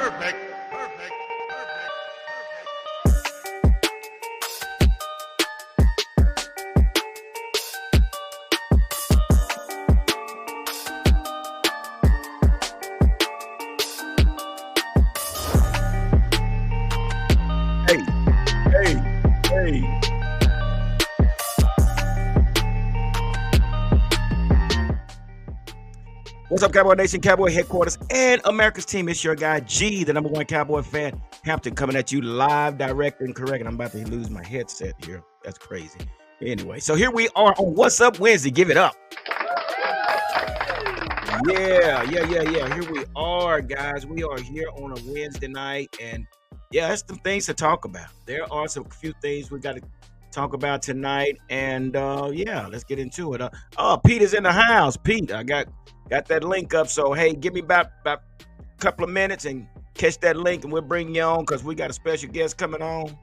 Perfect. Perfect. Hey, hey. What's up, Cowboy Nation, Cowboy Headquarters, and America's Team? It's your guy, G, the number one Cowboy fan, Hampton, coming at you live, direct, and correct. And I'm about to lose my headset here. That's crazy. Anyway, so here we are on What's Up Wednesday. Give it up. Yeah. Here we are, guys. We are here on a Wednesday night, and yeah, there's some things to talk about. There are some few things we got to talk about tonight, and yeah, let's get into it. Pete is in the house. Pete, I got that link up, so hey, give me about a couple of minutes and catch that link, and we'll bring you on because we got a special guest coming on.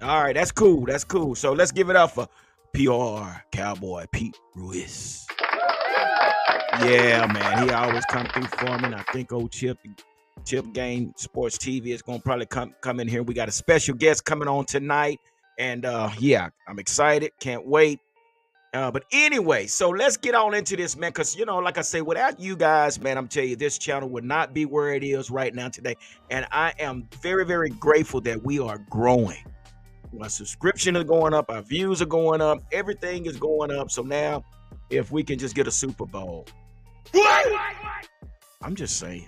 All right, that's cool. So let's give it up for PR Cowboy Pete Ruiz. Yeah, man, he always come through for me, and I think old Chip Game Sports TV is going to probably come in here. We got a special guest coming on tonight, and yeah, I'm excited. Can't wait. But anyway, so let's get on into this, man, because, like I say, without you guys, man, I'm telling you, this channel would not be where it is right now today, and I am very, very grateful that we are growing. My subscription is going up, our views are going up, everything is going up, so now, if we can just get a Super Bowl. I'm just saying,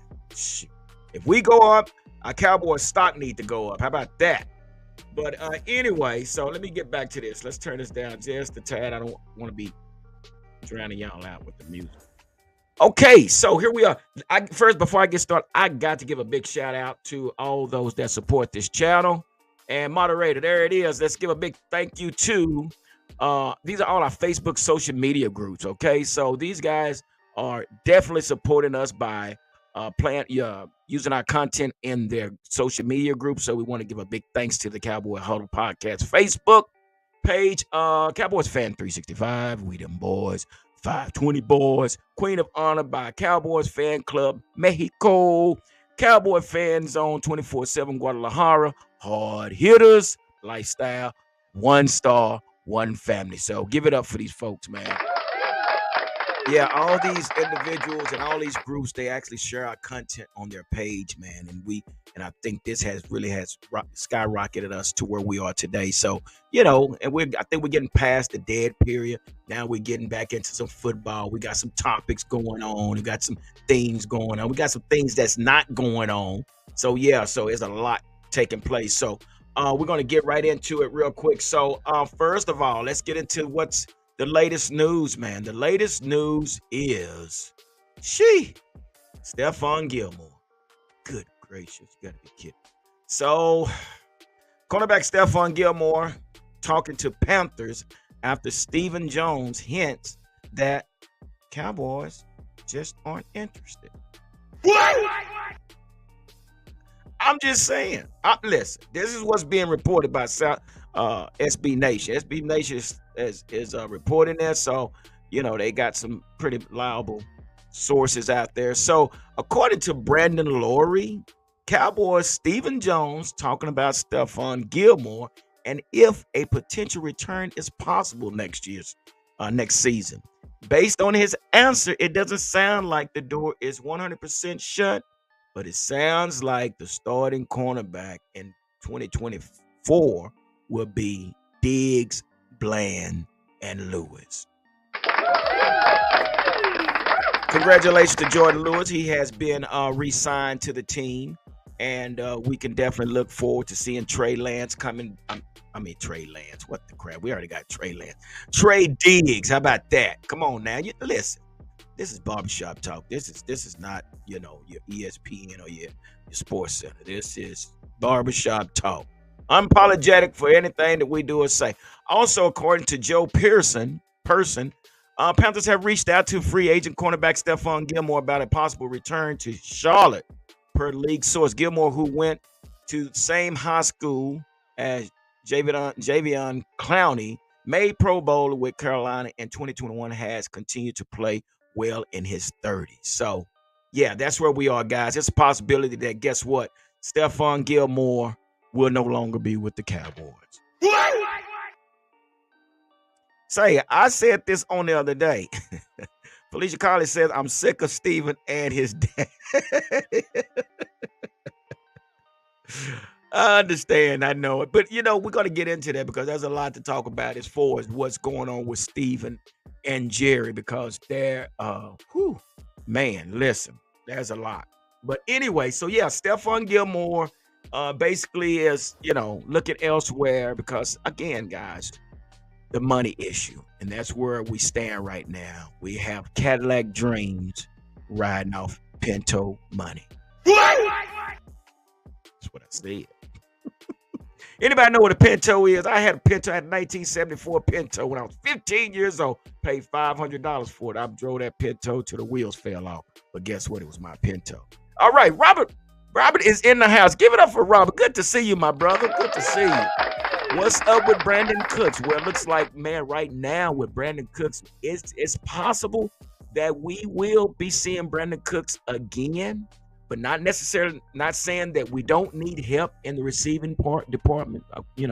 if we go up, our Cowboys stock need to go up. How about that? But anyway, so let me get back to this. Let's turn this down just a tad. I don't want to be drowning y'all out with the music. Okay, so here we are. First, before I get started, I got to give a big shout out to all those that support this channel. And moderator, there it is. Let's give a big thank you to these are all our Facebook social media groups. Okay, so these guys are definitely supporting us by using our content in their social media groups. So we want to give a big thanks to the Cowboy Huddle Podcast Facebook page, Cowboys Fan 365, We Them Boys, 520 Boys, Queen of Honor by Cowboys Fan Club Mexico, Cowboy Fan Zone 24/7 Guadalajara, Hard Hitters Lifestyle, One Star, One Family. So give it up for these folks, man. Yeah, all these individuals and all these groups, they actually share our content on their page, man. And I think this has skyrocketed us to where we are today. So, and I think we're getting past the dead period. Now we're getting back into some football. We got some topics going on. We got some things going on. We got some things that's not going on. So yeah, so there's a lot taking place. So we're going to get right into it real quick. So first of all, let's get into what's the latest news, man. The latest news is Stephon Gilmore. Good gracious, you gotta be kidding. So, cornerback Stephon Gilmore talking to Panthers after Stephen Jones hints that Cowboys just aren't interested. What? I'm just saying. Listen, this is what's being reported by SB Nation. SB Nation is reporting that, so they got some pretty reliable sources out there. So according to Brandon Laurie, Cowboys Stephen Jones talking about Stephon Gilmore and if a potential return is possible next season. Based on his answer, it doesn't sound like the door is 100% shut, but it sounds like the starting cornerback in 2024 will be Diggs, Bland, and Lewis. Congratulations to Jordan Lewis. He has been re-signed to the team, and we can definitely look forward to seeing Trey Lance coming. Trey Lance. What the crap? We already got Trey Lance. Trey Diggs. How about that? Come on now. Listen, this is barbershop talk. This is not your ESPN or your Sports Center. This is barbershop talk. Unapologetic for anything that we do or say. Also, according to Joe Person, Panthers have reached out to free agent cornerback Stephon Gilmore about a possible return to Charlotte. Per league source, Gilmore, who went to the same high school as Javion Clowney, made Pro Bowl with Carolina in 2021, has continued to play well in his 30s. So Yeah, that's where we are, guys. It's a possibility that guess what? Stephon Gilmore will no longer be with the Cowboys. Say, I said this on the other day. Felicia Collins says, I'm sick of Steven and his dad. I understand. I know it. But, we're going to get into that because there's a lot to talk about as far as what's going on with Steven and Jerry because they're, man, listen, there's a lot. But anyway, so yeah, Stephon Gilmore basically is, looking elsewhere because, again, guys, the money issue. And that's where we stand right now. We have Cadillac Dreams riding off Pinto money. That's what I said. Anybody know what a Pinto is? I had a Pinto, I had a 1974 Pinto when I was 15 years old. Paid $500 for it. I drove that Pinto till the wheels fell off. But guess what? It was my Pinto. All right, Robert. Robert is in the house. Give it up for Robert. Good to see you, my brother. Good to see you. What's up with Brandon Cooks? Well, it looks like, man, right now with Brandon Cooks, it's possible that we will be seeing Brandon Cooks again, but not necessarily, not saying that we don't need help in the receiving department. We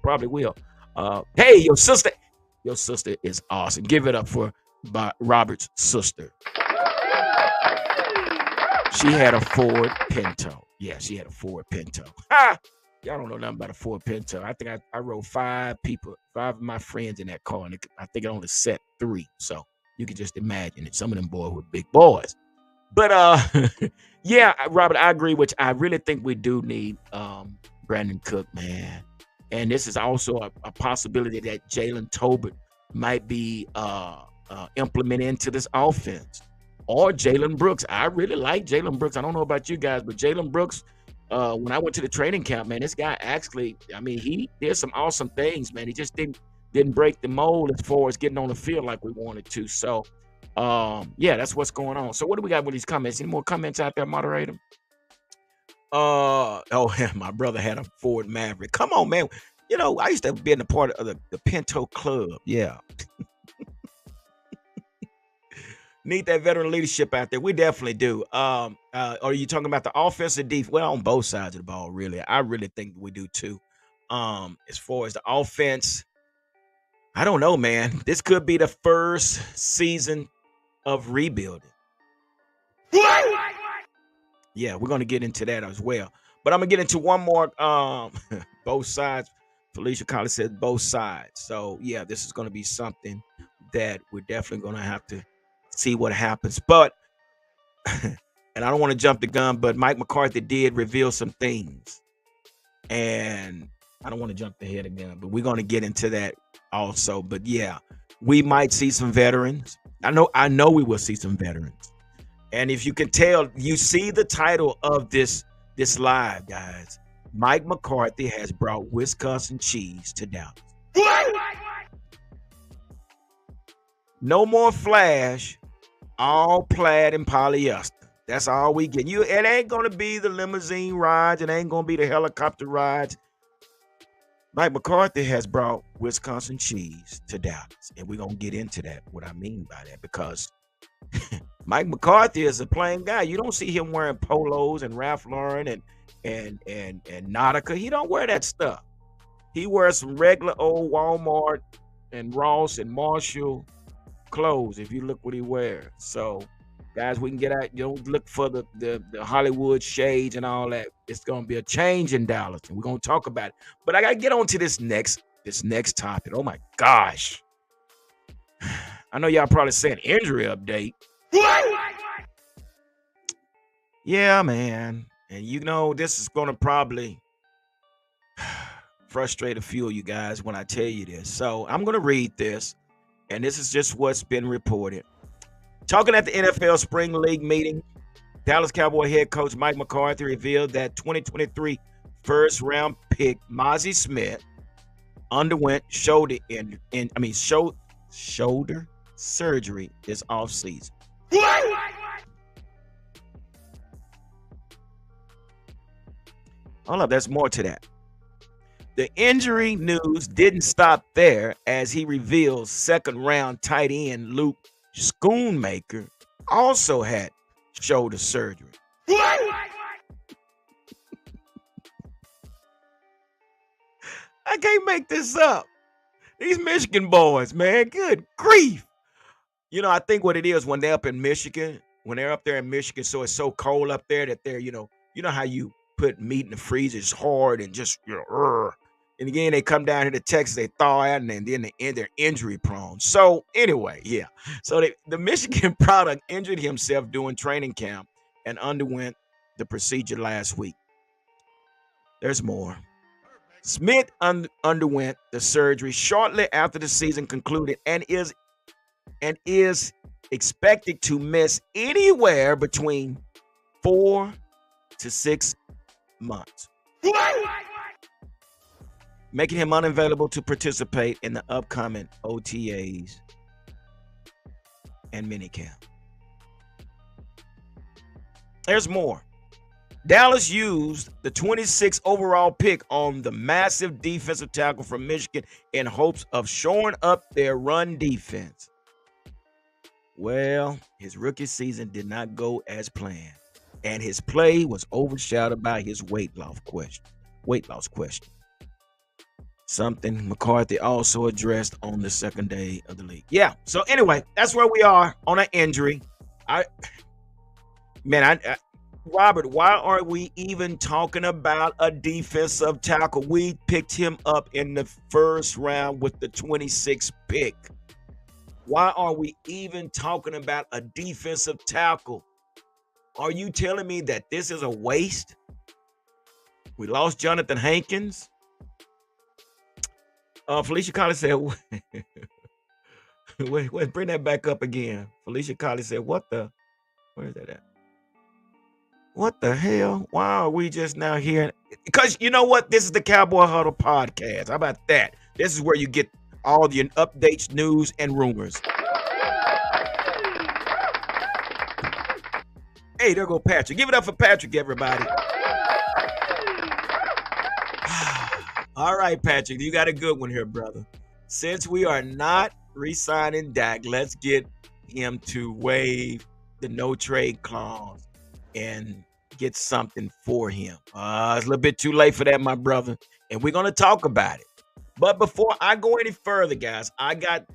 probably will. Hey, your sister is awesome. Give it up for Robert's sister. She had a Ford Pinto. Yeah, she had a Ford Pinto. Ha! Y'all don't know nothing about a Ford Pinto. I think I rode five of my friends in that car, and I think it only set 3. So you can just imagine it. Some of them boys were big boys. But yeah, Robert, I agree. Which I really think we do need Brandon Cook, man. And this is also a possibility that Jalen Tolbert might be implemented into this offense, or Jalen Brooks. I really like Jalen Brooks. I don't know about you guys, but Jalen Brooks. When I went to the training camp, man, this guy actually, I mean, he did some awesome things, man. He just didn't break the mold as far as getting on the field like we wanted to. So, yeah, that's what's going on. So what do we got with these comments? Any more comments out there, moderator? My brother had a Ford Maverick. Come on, man. I used to be in a part of the Pinto Club. Yeah. Need that veteran leadership out there. We definitely do. Are you talking about the offensive defense? Well, on both sides of the ball, really. I really think we do too. As far as the offense, I don't know, man. This could be the first season of rebuilding. Yeah, we're going to get into that as well. But I'm going to get into one more. Both sides. Felicia Collins said both sides. So, yeah, this is going to be something that we're definitely going to have to see what happens. But, and I don't want to jump the gun, but Mike McCarthy did reveal some things. And I don't want to jump the head again, but we're going to get into that also. But yeah, we might see some veterans. I know we will see some veterans. And if you can tell, you see the title of this live, guys. Mike McCarthy has brought Wisconsin cheese to Dallas. No more flash, all plaid and polyester. That's all we get. It ain't gonna be the limousine rides. It ain't gonna be the helicopter rides. Mike McCarthy has brought Wisconsin cheese to Dallas, and we're gonna get into that. What I mean by that, because Mike McCarthy is a plain guy. You don't see him wearing polos and Ralph Lauren and Nautica. He don't wear that stuff. He wears some regular old Walmart and Ross and Marshall clothes. If you look what he wears, so guys, we can get out. Look for the Hollywood shades and all that. It's gonna be a change in Dallas, and we're gonna talk about it. But I gotta get on to this next topic. Oh my gosh! I know y'all probably saying injury update. Yeah, man. And this is gonna probably frustrate a few of you guys when I tell you this. So I'm gonna read this, and this is just what's been reported. Talking at the NFL Spring League meeting, Dallas Cowboy head coach Mike McCarthy revealed that 2023 first-round pick Mozzie Smith underwent shoulder surgery this offseason. Hold up, there's more to that. The injury news didn't stop there as he reveals second-round tight end Luke Schoonmaker also had shoulder surgery. I can't make this up. These Michigan boys, man, good grief. You know, I think what it is when they're up in Michigan, when they're up there in Michigan, so it's so cold up there that they're, you know how you put meat in the freezer, it's hard and just, and again, they come down here to Texas, they thaw out, and then they're injury prone. So anyway, yeah. So the Michigan product injured himself during training camp and underwent the procedure last week. There's more. Smith underwent the surgery shortly after the season concluded and is expected to miss anywhere between 4 to 6 months, making him unavailable to participate in the upcoming OTAs and minicamp. There's more. Dallas used the 26th overall pick on the massive defensive tackle from Michigan in hopes of shoring up their run defense. Well, his rookie season did not go as planned, and his play was overshadowed by his weight loss question. Something McCarthy also addressed on the second day of the league. Yeah, so anyway, that's where we are on an injury. Robert, why are we even talking about a defensive tackle? We picked him up in the first round with the 26th pick. Why are we even talking about a defensive tackle? Are you telling me that this is a waste? We lost Jonathan Hankins. Felicia Collins said, wait, bring that back up again. Felicia Collins said, where is that at? What the hell? Why are we just now hearing? Because you know what? This is the Cowboy Huddle podcast. How about that? This is where you get all the updates, news, and rumors. Hey, there go Patrick. Give it up for Patrick, everybody. All right, Patrick, you got a good one here, brother. Since we are not re-signing Dak, let's get him to waive the no-trade clause and get something for him. It's a little bit too late for that, my brother, and we're going to talk about it. But before I go any further, guys,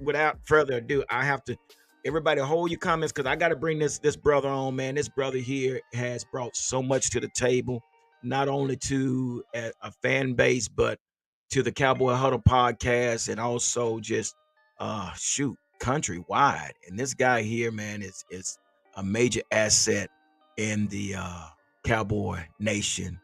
without further ado, I have to, everybody hold your comments because I got to bring this brother on, man. This brother here has brought so much to the table, not only to a fan base, but to the Cowboy Huddle podcast and also just, countrywide. And this guy here, man, is a major asset in the Cowboy Nation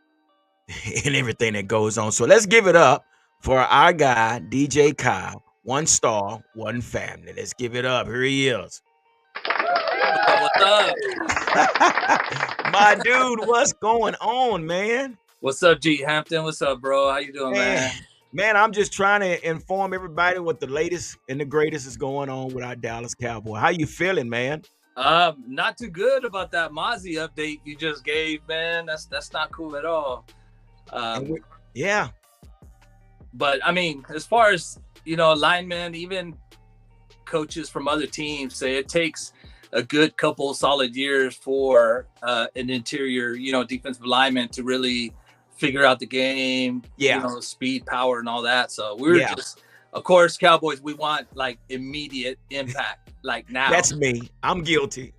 and everything that goes on. So let's give it up for our guy, DJ Kyle. 1 star, 1 family. Let's give it up. Here he is. What's up? My dude, what's going on, man? What's up, G Hampton? What's up, bro? How you doing, man? Man, I'm just trying to inform everybody what the latest and the greatest is going on with our Dallas Cowboy. How you feeling, man? Not too good about that Mozzie update you just gave, man. That's not cool at all. Yeah. But I mean, as far as linemen, even coaches from other teams say it takes a good couple solid years for an interior, defensive lineman to really figure out the game, speed, power, and all that. So we're just, of course, Cowboys, we want like immediate impact, like now. That's me. I'm guilty.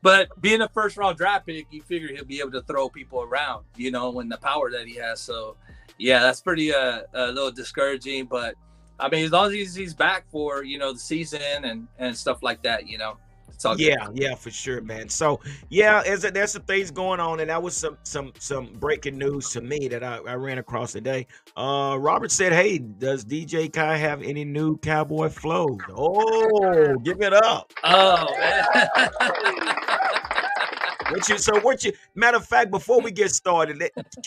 But being a first round draft pick, you figure he'll be able to throw people around, when the power that he has. So yeah, that's pretty a little discouraging, but I mean, as long as he's back for, the season and stuff like that, it's all good. Yeah, for sure, man. So there's some things going on, and that was some breaking news to me that I ran across today. Robert said, "Hey, does DJ Kai have any new Cowboy flows?" Oh, give it up. Oh man. Matter of fact, before we get started,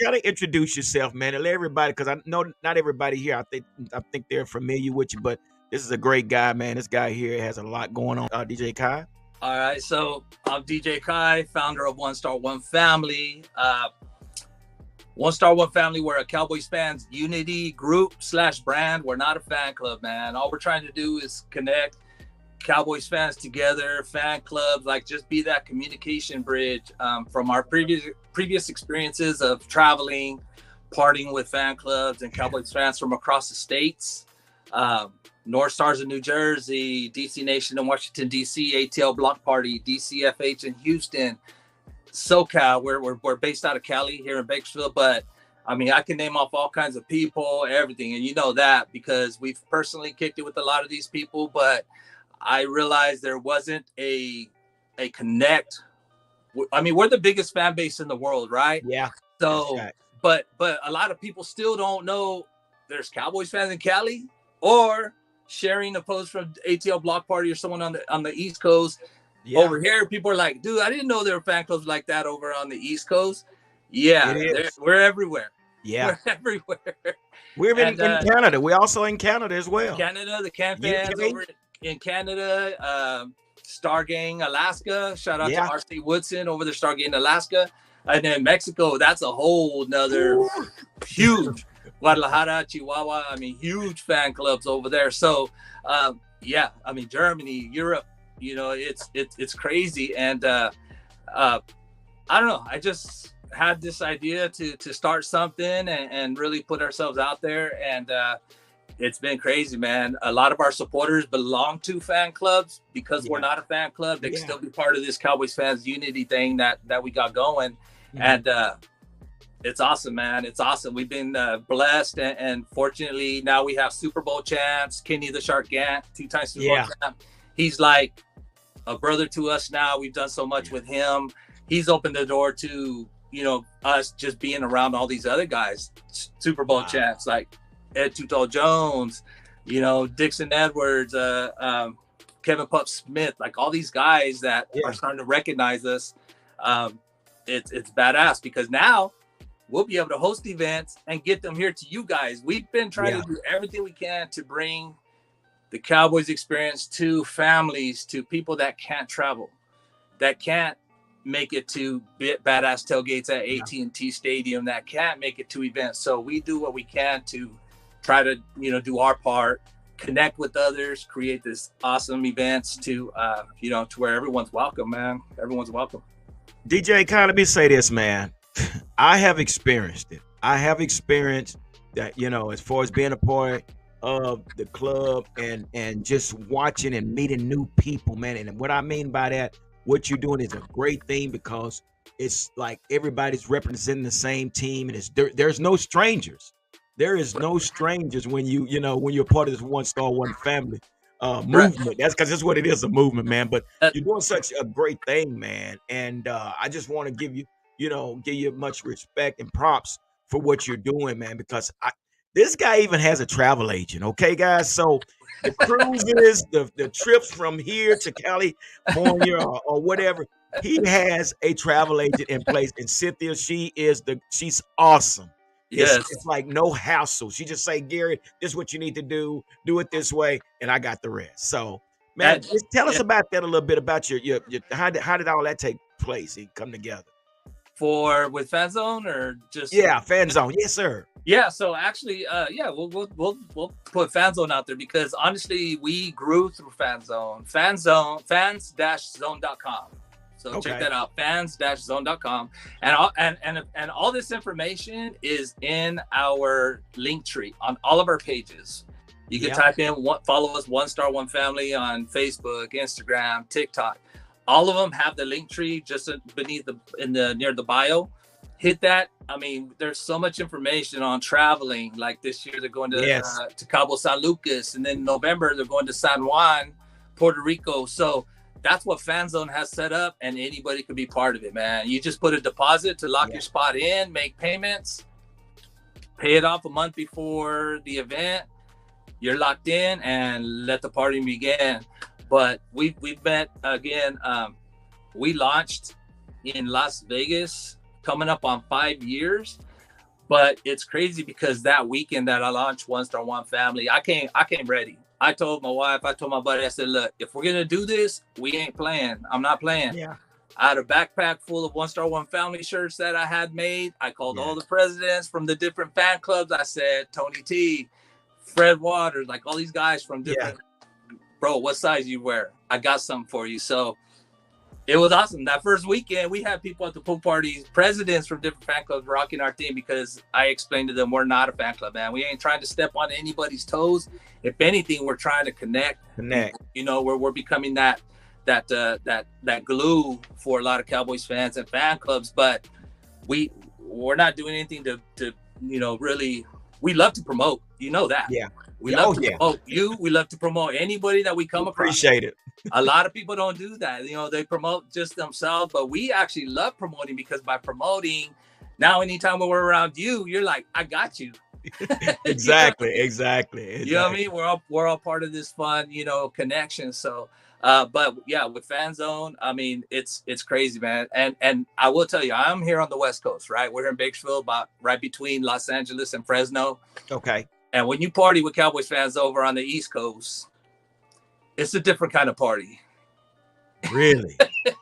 kind of introduce yourself, man, and let everybody, because I know not everybody here, I think they're familiar with you, but this is a great guy, man. This guy here has a lot going on. DJ Kai. All right, so I'm DJ Kai, founder of 1 Star 1 Family. 1 Star 1 Family, we're a Cowboys fans unity group / brand. We're not a fan club, man. All we're trying to do is connect Cowboys fans together, fan clubs, like just be that communication bridge from our previous experiences of traveling, partying with fan clubs and Cowboys fans from across the states. North Stars in New Jersey, DC Nation in Washington, D.C., ATL Block Party, DCFH in Houston, SoCal. We're based out of Cali here in Bakersfield, but I mean, I can name off all kinds of people, everything. And you know that because we've personally kicked it with a lot of these people, but I realized there wasn't a connect. I mean, we're the biggest fan base in the world, right? Yeah. So, but a lot of people still don't know there's Cowboys fans in Cali, or sharing a post from ATL Block Party or someone on the East Coast. Yeah. Over here, people are like, dude, I didn't know there were fan clubs like that over on the East Coast. Yeah, we're everywhere. Yeah, we're everywhere. We're in Canada. We're also in Canada as well. Canada, the Can fans over in Canada, Star Gang, Alaska. Shout out to RC Woodson over there, Star Gang, Alaska. And then Mexico, that's a whole nother huge. Guadalajara, Chihuahua, I mean, huge fan clubs over there. So, yeah, I mean, Germany, Europe, you know, it's crazy. And I don't know, I just had this idea to start something and really put ourselves out there. And it's been crazy, man. A lot of our supporters belong to fan clubs because we're not a fan club. They can still be part of this Cowboys fans unity thing that we got going. And it's awesome, man. It's awesome. We've been blessed, and fortunately now we have Super Bowl champs, Kenny the Shark Gant, 2-time Super Bowl champ. He's like a brother to us now. We've done so much with him. He's opened the door to, you know, us just being around all these other guys, Super Bowl champs like Ed Tutal Jones, you know, Dixon Edwards, Kevin Pup Smith, like all these guys that are starting to recognize us. It's badass because now we'll be able to host events and get them here to you guys. We've been trying to do everything we can to bring the Cowboys experience to families, to people that can't travel, that can't make it to badass tailgates at AT&T Stadium, that can't make it to events. So we do what we can to try to, you know, do our part, connect with others, create this awesome events to, you know, to where everyone's welcome, man. Everyone's welcome. DJ, kind of me say this, man. I have experienced it. I have experienced that, you know, as far as being a part of the club and just watching and meeting new people, man. And what I mean by that, what you're doing is a great thing because it's like everybody's representing the same team, and there's no strangers. There is no strangers when when you're part of this one star, one family movement. That's because that's what it is, a movement, man. But you're doing such a great thing, man. And I just want to give you much respect and props for what you're doing, man, because this guy even has a travel agent. Okay, guys. So the cruises, the trips from here to California or whatever, he has a travel agent in place. And Cynthia, she's awesome. Yes. It's like no hassle. She just say, Gary, this is what you need to do it this way, and I got the rest. So, man, just tell us about that a little bit, about your how did all that take place and come together? With Fan Zone or just Fan Zone, yes, sir. Yeah, so actually, we'll put Fan Zone out there because honestly, we grew through Fan Zone. fans-zone.com. So check that out, fans-zone.com. And all this information is in our link tree on all of our pages. You can type in, follow us, One Star One Family on Facebook, Instagram, TikTok. All of them have the link tree just beneath near the bio. Hit that. I mean, there's so much information on traveling. Like this year, they're going to Cabo San Lucas, and then in November they're going to San Juan, Puerto Rico. So that's what Fan Zone has set up, and anybody could be part of it, man. You just put a deposit to lock your spot in, make payments, pay it off a month before the event. You're locked in, and let the party begin. But we've met again. We launched in Las Vegas, coming up on 5 years. But it's crazy because that weekend that I launched One Star One Family, I came ready. I told my wife, I told my buddy, I said, look, if we're gonna do this, we ain't playing. I'm not playing. Yeah. I had a backpack full of One Star One Family shirts that I had made. I called all the presidents from the different fan clubs. I said, Tony T, Fred Waters, like all these guys from different bro, what size you wear? I got something for you. So it was awesome. That first weekend, we had people at the pool parties, presidents from different fan clubs rocking our team, because I explained to them, we're not a fan club, man. We ain't trying to step on anybody's toes. If anything, we're trying to connect. You know, we're becoming that glue for a lot of Cowboys fans and fan clubs. But we're not doing anything to you know, really. We love to promote. You know that. Yeah. We love to promote you. We love to promote anybody that we come across. Appreciate it. A lot of people don't do that. You know, they promote just themselves, but we actually love promoting, because by promoting, now anytime we're around you, you're like, I got you. Exactly. You know what I mean? We're all part of this fun, you know, connection. So, but yeah, with Fan Zone, I mean, it's crazy, man. And I will tell you, I'm here on the West Coast, right? We're in Bakersfield, about right between Los Angeles and Fresno. Okay. And when you party with Cowboys fans over on the East Coast, it's a different kind of party. Really?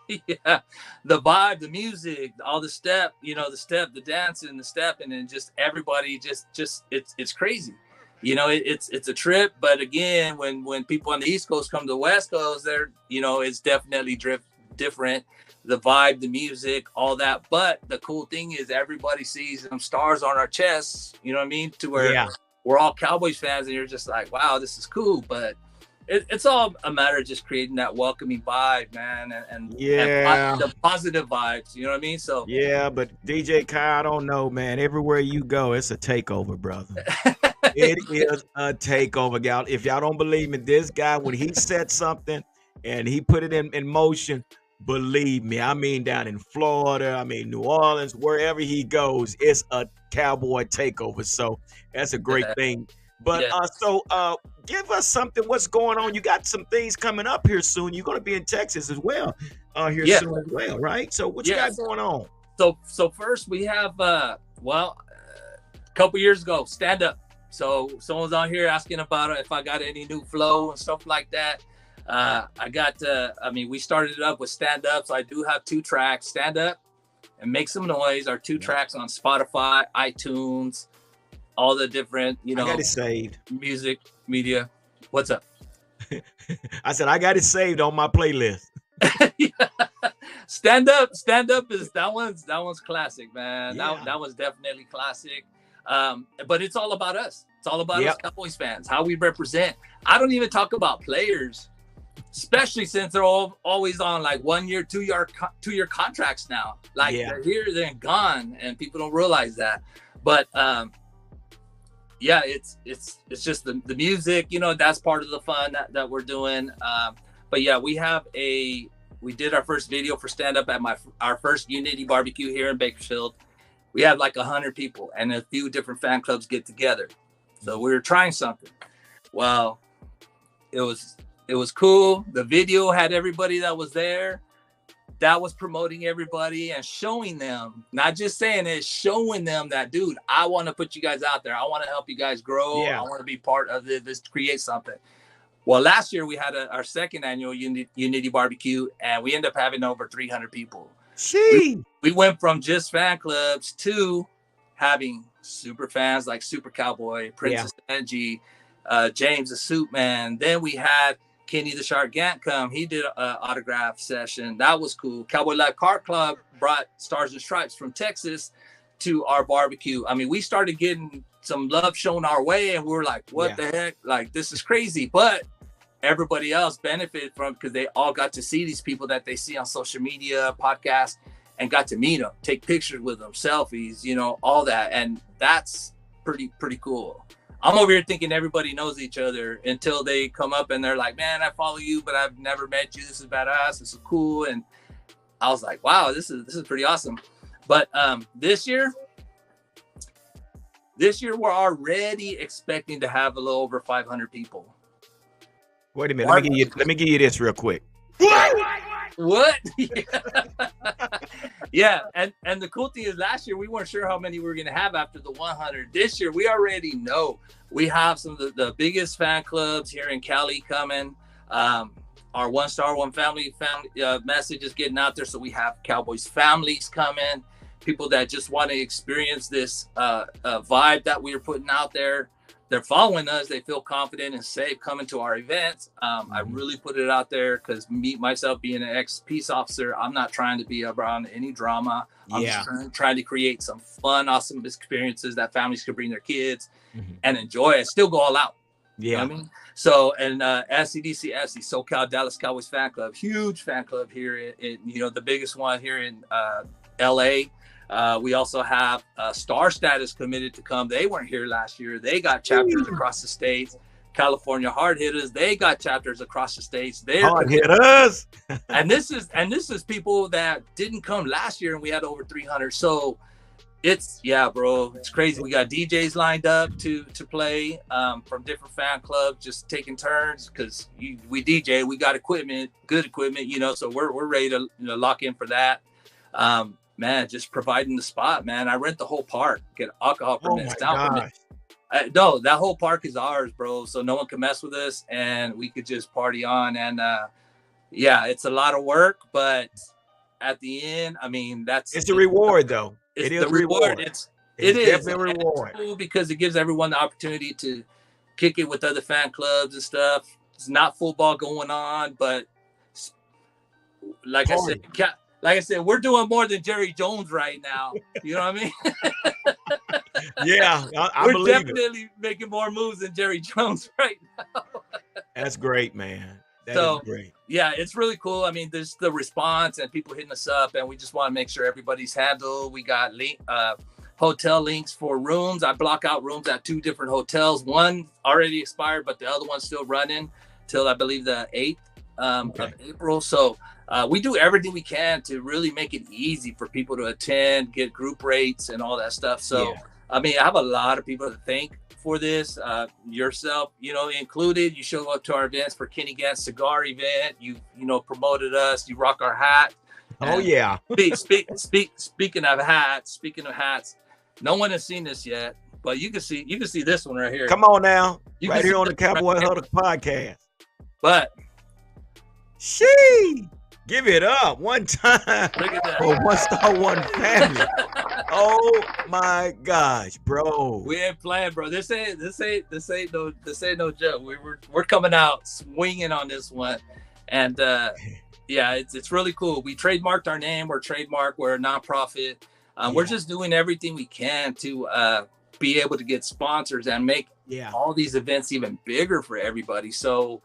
Yeah. The vibe, the music, all the step, you know, the dancing, the stepping, and just everybody just it's crazy. You know, it's a trip. But again, when people on the East Coast come to the West Coast, they're, you know, it's definitely different. The vibe, the music, all that. But the cool thing is everybody sees them stars on our chests, you know what I mean? To where we're all Cowboys fans, and you're just like, wow, this is cool. But it's all a matter of just creating that welcoming vibe, man, and the positive vibes. You know what I mean? So yeah, but DJ Kyle, I don't know, man. Everywhere you go, it's a takeover, brother. It is a takeover, gal. If y'all don't believe me, this guy, when he said something and he put it in motion, believe me, I mean, down in Florida, I mean, New Orleans, wherever he goes, it's a Cowboy takeover. So that's a great thing. But so give us something. What's going on? You got some things coming up here soon. You're going to be in Texas as well soon as well, right? So what you got going on? So first we have a couple years ago, stand up. So someone's on here asking about if I got any new flow and stuff like that. I got, we started it up with stand up. So I do have 2 tracks, stand up and make some noise. Our 2 tracks on Spotify, iTunes, all the different, you know, I got it saved. Music, media. What's up? I said, I got it saved on my playlist. Stand up is that one's classic, man. That was definitely classic. But it's all about us. It's all about us Cowboys fans, how we represent. I don't even talk about players, especially since they're always on like 1 year, 2 year contracts now. Like they're here, they're gone, and people don't realize that. But it's just the music, you know, that's part of the fun that we're doing. But yeah, we did our first video for stand up at our first Unity barbecue here in Bakersfield. We had like 100 people, and a few different fan clubs get together. So we were trying something. Well, it was cool. The video had everybody that was there. That was promoting everybody and showing them, not just saying it, showing them that, dude, I want to put you guys out there. I want to help you guys grow. I want to be part of this, create something. Well, last year we had our second annual Unity barbecue, and we ended up having over 300 people. We went from just fan clubs to having super fans like Super Cowboy, Princess Angie, James the Suit Man. Then we had Kenny the Shark Gant come. He did an autograph session. That was cool. Cowboy Life Car Club brought Stars and Stripes from Texas to our barbecue. I mean, we started getting some love shown our way, and we were like, what the heck? Like, this is crazy. But everybody else benefited from, because they all got to see these people that they see on social media, podcasts, and got to meet them, take pictures with them, selfies, you know, all that. And that's pretty cool. I'm over here thinking everybody knows each other until they come up and they're like, man, I follow you, but I've never met you. This is badass. This is cool. And I was like, wow, this is pretty awesome. But this year we're already expecting to have a little over 500 people. Wait a minute. Let me give you this real quick. What? Yeah. And the cool thing is, last year we weren't sure how many we were going to have after the 100. This year we already know. We have some of the biggest fan clubs here in Cali coming. Our One Star One Family message is getting out there. So we have Cowboys families coming, people that just want to experience this vibe that we are putting out there. they're following us, they feel confident and safe coming to our events. I really put it out there because myself being an ex-peace officer, I'm not trying to be around any drama. I'm just trying to create some fun, awesome experiences that families could bring their kids and enjoy it. Still go all out. Yeah. You know what I mean? So, and SCDCFC, SoCal Dallas Cowboys fan club, huge fan club here in the biggest one here in LA. We also have Star Status committed to come. They weren't here last year. They got chapters across the states. California Hard Hitters, they got chapters across the states. They're Hard Hitters. and this is people that didn't come last year, and we had over 300. So it's bro, it's crazy. We got DJs lined up to play from different fan clubs, just taking turns because we DJ. We got equipment, good equipment, so we're ready to lock in for that. Man, just providing the spot, man. I rent the whole park, get alcohol permits, down permits. No, that whole park is ours, bro. So no one can mess with us, and we could just party on. And it's a lot of work, but at the end, I mean, it's a reward, though. It is a reward. It is definitely a reward. It's cool because it gives everyone the opportunity to kick it with other fan clubs and stuff. It's not football going on, but like I said, we're doing more than Jerry Jones right now. You know what I mean? Yeah, I we're believe definitely making more moves than Jerry Jones right now. That's great, man. That is great. Yeah, it's really cool. I mean, there's the response and people hitting us up, and we just want to make sure everybody's handled. We got hotel links for rooms. I block out rooms at 2 different hotels. One already expired, but the other one's still running till I believe the 8th of April. So we do everything we can to really make it easy for people to attend, get group rates and all that stuff. So, I mean, I have a lot of people to thank for this, yourself, included. You show up to our events for Kenny Gant's cigar event. You promoted us. You rock our hat. Oh, yeah. Speaking of hats, no one has seen this yet, but you can see this one right here. Come on now. Right here on the Cowboy Huddle podcast. But give it up one time for One Star One family. Oh my gosh, bro. We ain't playing, bro. This ain't no joke. We're coming out swinging on this one. And it's really cool. We trademarked our name. We're a nonprofit. We're just doing everything we can to be able to get sponsors and make all these events even bigger for everybody. So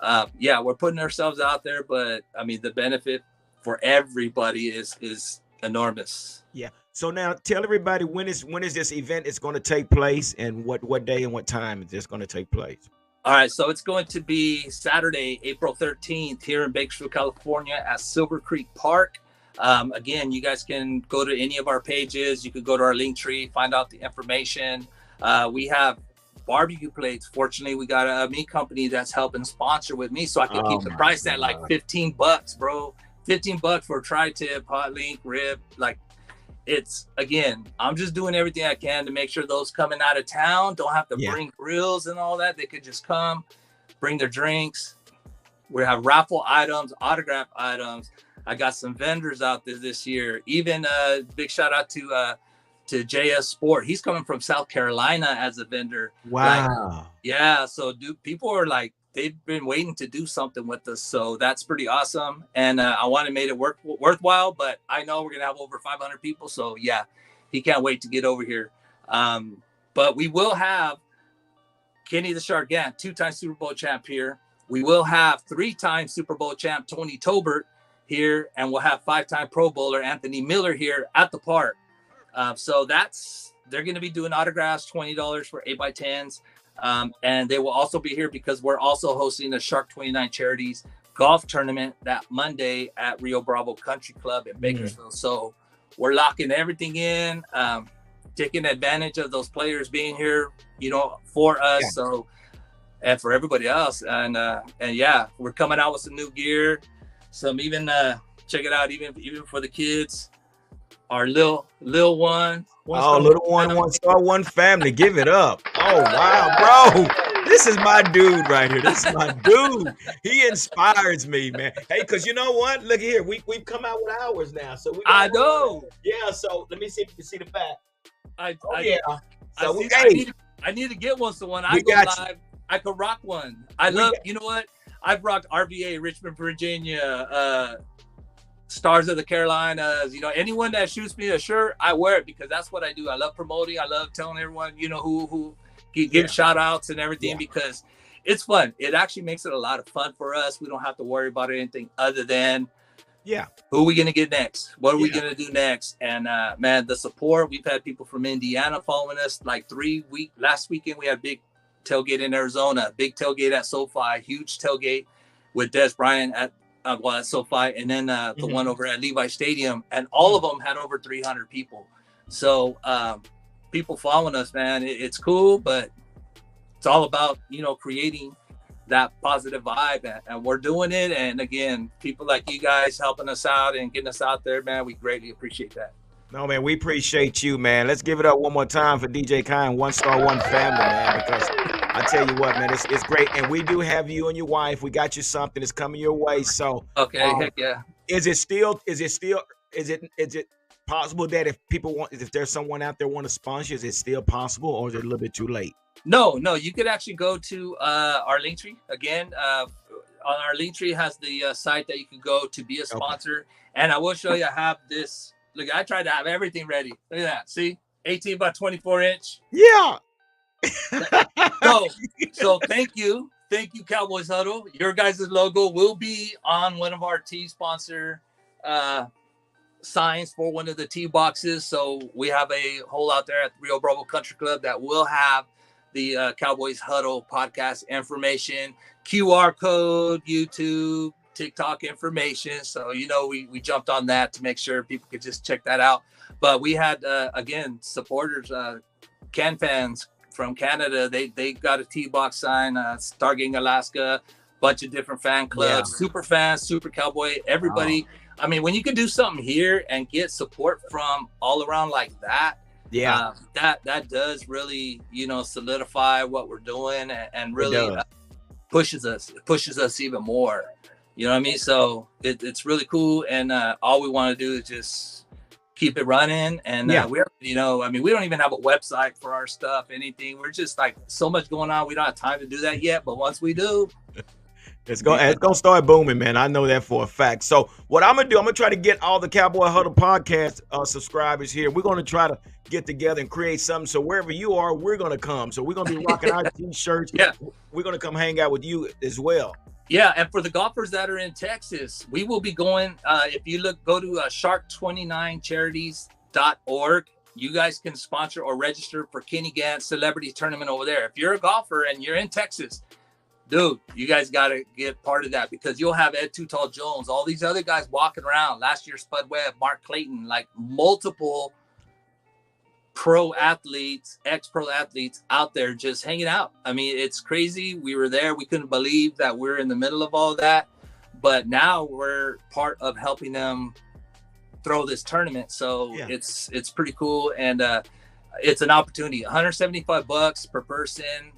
we're putting ourselves out there, but I mean, the benefit for everybody is enormous. Yeah. So now tell everybody when is this event is going to take place, and what day and what time is this going to take place? All right. So it's going to be Saturday, April 13th here in Bakersfield, California at Silver Creek Park. Again, you guys can go to any of our pages. You could go to our link tree, find out the information. We have barbecue plates. Fortunately, we got a meat company that's helping sponsor with me, so I can keep the price at like $15, bro. $15 for a tri-tip, hot link, rib. Like, it's, again, I'm just doing everything I can to make sure those coming out of town don't have to bring grills and all that. They could just come, bring their drinks. We have raffle items, autograph items. I got some vendors out there this year. Even big shout out to JS Sport. He's coming from South Carolina as a vendor. Wow. So people are like, they've been waiting to do something with us. So that's pretty awesome. And I want to make it worthwhile, but I know we're going to have over 500 people. So he can't wait to get over here. But we will have Kenny the Shark Gant, 2-time Super Bowl champ here. We will have 3-time Super Bowl champ Tony Tolbert here. And we'll have 5-time Pro Bowler Anthony Miller here at the park. So they're going to be doing autographs, $20 for 8x10s. And they will also be here because we're also hosting the Shark 29 Charities golf tournament that Monday at Rio Bravo Country Club in Bakersfield. So we're locking everything in, taking advantage of those players being here, for us. So, and for everybody else. And we're coming out with some new gear. Some even, check it out, even for the kids. Our little one. Little one Star One family. Give it up. Oh, wow, bro. This is my dude right here. This is my dude. He inspires me, man. Hey, because you know what? Look here. We've come out with ours now. So I know. Yeah, so let me see if you can see the back. I I need to get one. So when I We go got you. live, I could rock one. You know what? I've rocked RVA, Richmond, Virginia, Stars of the Carolinas. You know, anyone that shoots me a shirt, I wear it because that's what I do. I love promoting. I love telling everyone, you know, who give shout outs and everything because it's fun. It actually makes it a lot of fun for us. We don't have to worry about anything other than who are we going to get next? What are we going to do next? And man, the support, we've had people from Indiana following us like last weekend. We had big tailgate in Arizona, big tailgate at SoFi, huge tailgate with Des Bryant at SoFi, and then the one over at Levi Stadium, and all of them had over 300 people. So people following us, man, it's cool, but it's all about, you know, creating that positive vibe, and we're doing it. And again, people like you guys helping us out and getting us out there, man, we greatly appreciate that. No, man, we appreciate you, man. Let's give it up one more time for DJ Kind, One Star One Family, man, because I tell you what, man, it's great. And we do have you and your wife. We got you something. It's coming your way. So heck yeah. Is it possible that if there's someone out there want to sponsor, is it still possible, or is it a little bit too late? No, you could actually go to our Linktree again. On our Linktree has the site that you can go to be a sponsor. And I will show you, I have this. Look, I tried to have everything ready. Look at that. See, 18 by 24 inch. Yeah. So thank you, Cowboys Huddle. Your guys' logo will be on one of our tee sponsor signs for one of the tee boxes. So we have a hole out there at the Rio Bravo Country Club that will have the Cowboys Huddle podcast information, QR code, YouTube, TikTok information. So, you know, we jumped on that to make sure people could just check that out. But we had, again, supporters, Can fans from Canada. They got a T-box sign, Stargating Alaska, bunch of different fan clubs, super fans, super cowboy, everybody. Wow. I mean, when you can do something here and get support from all around like that, that does really, you know, solidify what we're doing and really pushes us even more. You know what I mean? So it's really cool. And all we want to do is just keep it running. And we're, you know, I mean, we don't even have a website for our stuff, anything. We're just like so much going on. We don't have time to do that yet. But once we do, it's gonna start booming, man. I know that for a fact. So what I'm gonna do, I'm gonna try to get all the Cowboy Huddle podcast subscribers here. We're gonna try to get together and create something. So wherever you are, we're gonna come. So we're gonna be rocking our t-shirts. We're gonna come hang out with you as well. Yeah, and for the golfers that are in Texas, we will be going. If you go to shark29charities.org, you guys can sponsor or register for Kenny Gant's celebrity tournament over there. If you're a golfer and you're in Texas, dude, you guys got to get part of that because you'll have Ed Too Tall Jones, all these other guys walking around. Last year, Spud Webb, Mark Clayton, like multiple pro athletes, ex-pro athletes out there just hanging out. I mean, it's crazy. We were there. We couldn't believe that we're in the middle of all that. But now we're part of helping them throw this tournament. So it's pretty cool. And it's an opportunity. $175 per person.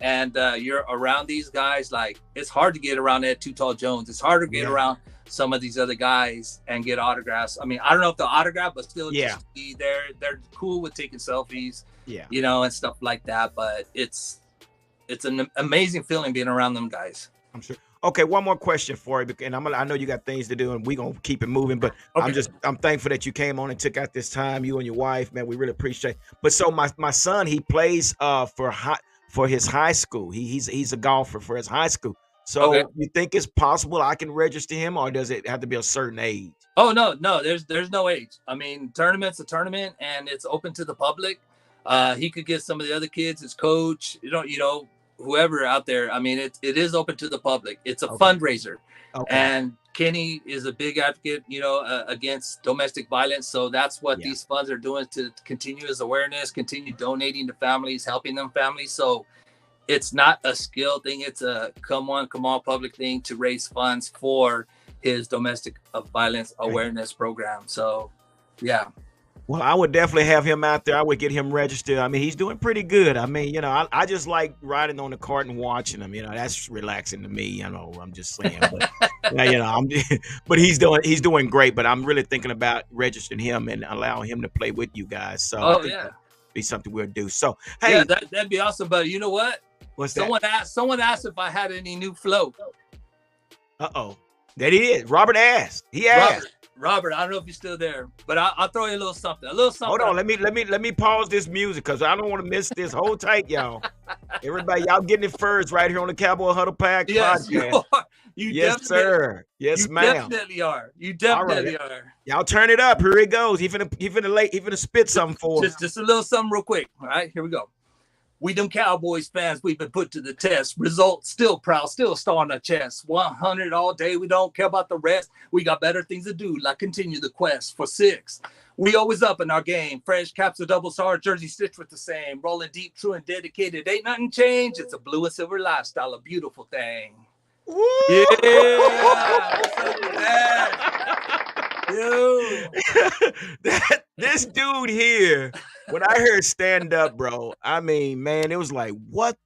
And you're around these guys. Like, it's hard to get around Ed Too Tall Jones. It's hard to get around some of these other guys and get autographs. I mean, I don't know if they'll autograph, but still just be there. They're cool with taking selfies, you know, and stuff like that. But it's an amazing feeling being around them guys. I'm sure. Okay, one more question for you, and I know you got things to do, and we're gonna keep it moving. But I'm thankful that you came on and took out this time. You and your wife, man, we really appreciate it. But so my son, he plays for his high school. He's a golfer for his high school. So you think it's possible I can register him, or does it have to be a certain age? Oh, no, there's no age. I mean, tournament's a tournament and it's open to the public. He could get some of the other kids, his coach, you know, whoever out there. I mean, it is open to the public. It's a fundraiser. And Kenny is a big advocate, you know, against domestic violence. So that's what these funds are doing, to continue his awareness, continue donating to families, helping them families. So it's not a skill thing. It's a come on public thing to raise funds for his domestic violence awareness program. So, Well, I would definitely have him out there. I would get him registered. I mean, he's doing pretty good. I mean, you know, I just like riding on the cart and watching him. You know, that's relaxing to me. You know, I'm just saying. But, you know, but he's doing great. But I'm really thinking about registering him and allowing him to play with you guys. So definitely something we'll do. So, hey, yeah, that'd be awesome. But you know what? What's that? Someone asked if I had any new flow. That is. Robert asked. He asked. Robert, I don't know if you're still there, but I'll throw you a little something. Hold on, let me pause this music because I don't want to miss this. Hold tight, y'all. Everybody, y'all getting it first right here on the Cowboy Huddle Pack podcast. You are. Yes, sir. Yes, ma'am. Definitely are. You definitely are. Y'all turn it up. Here it goes. He finna spit something for us. Just a little something real quick. All right, here we go. We them Cowboys fans, we've been put to the test. Results still proud, still a star on our chest. 100 all day, we don't care about the rest. We got better things to do, like continue the quest for 6. We always up in our game. Fresh caps, a double star, jersey stitched with the same. Rolling deep, true and dedicated. Ain't nothing changed. It's a blue and silver lifestyle, a beautiful thing. Woo! Yeah! What's up with that? This dude here, when I heard stand up, bro, I mean, man, it was like, what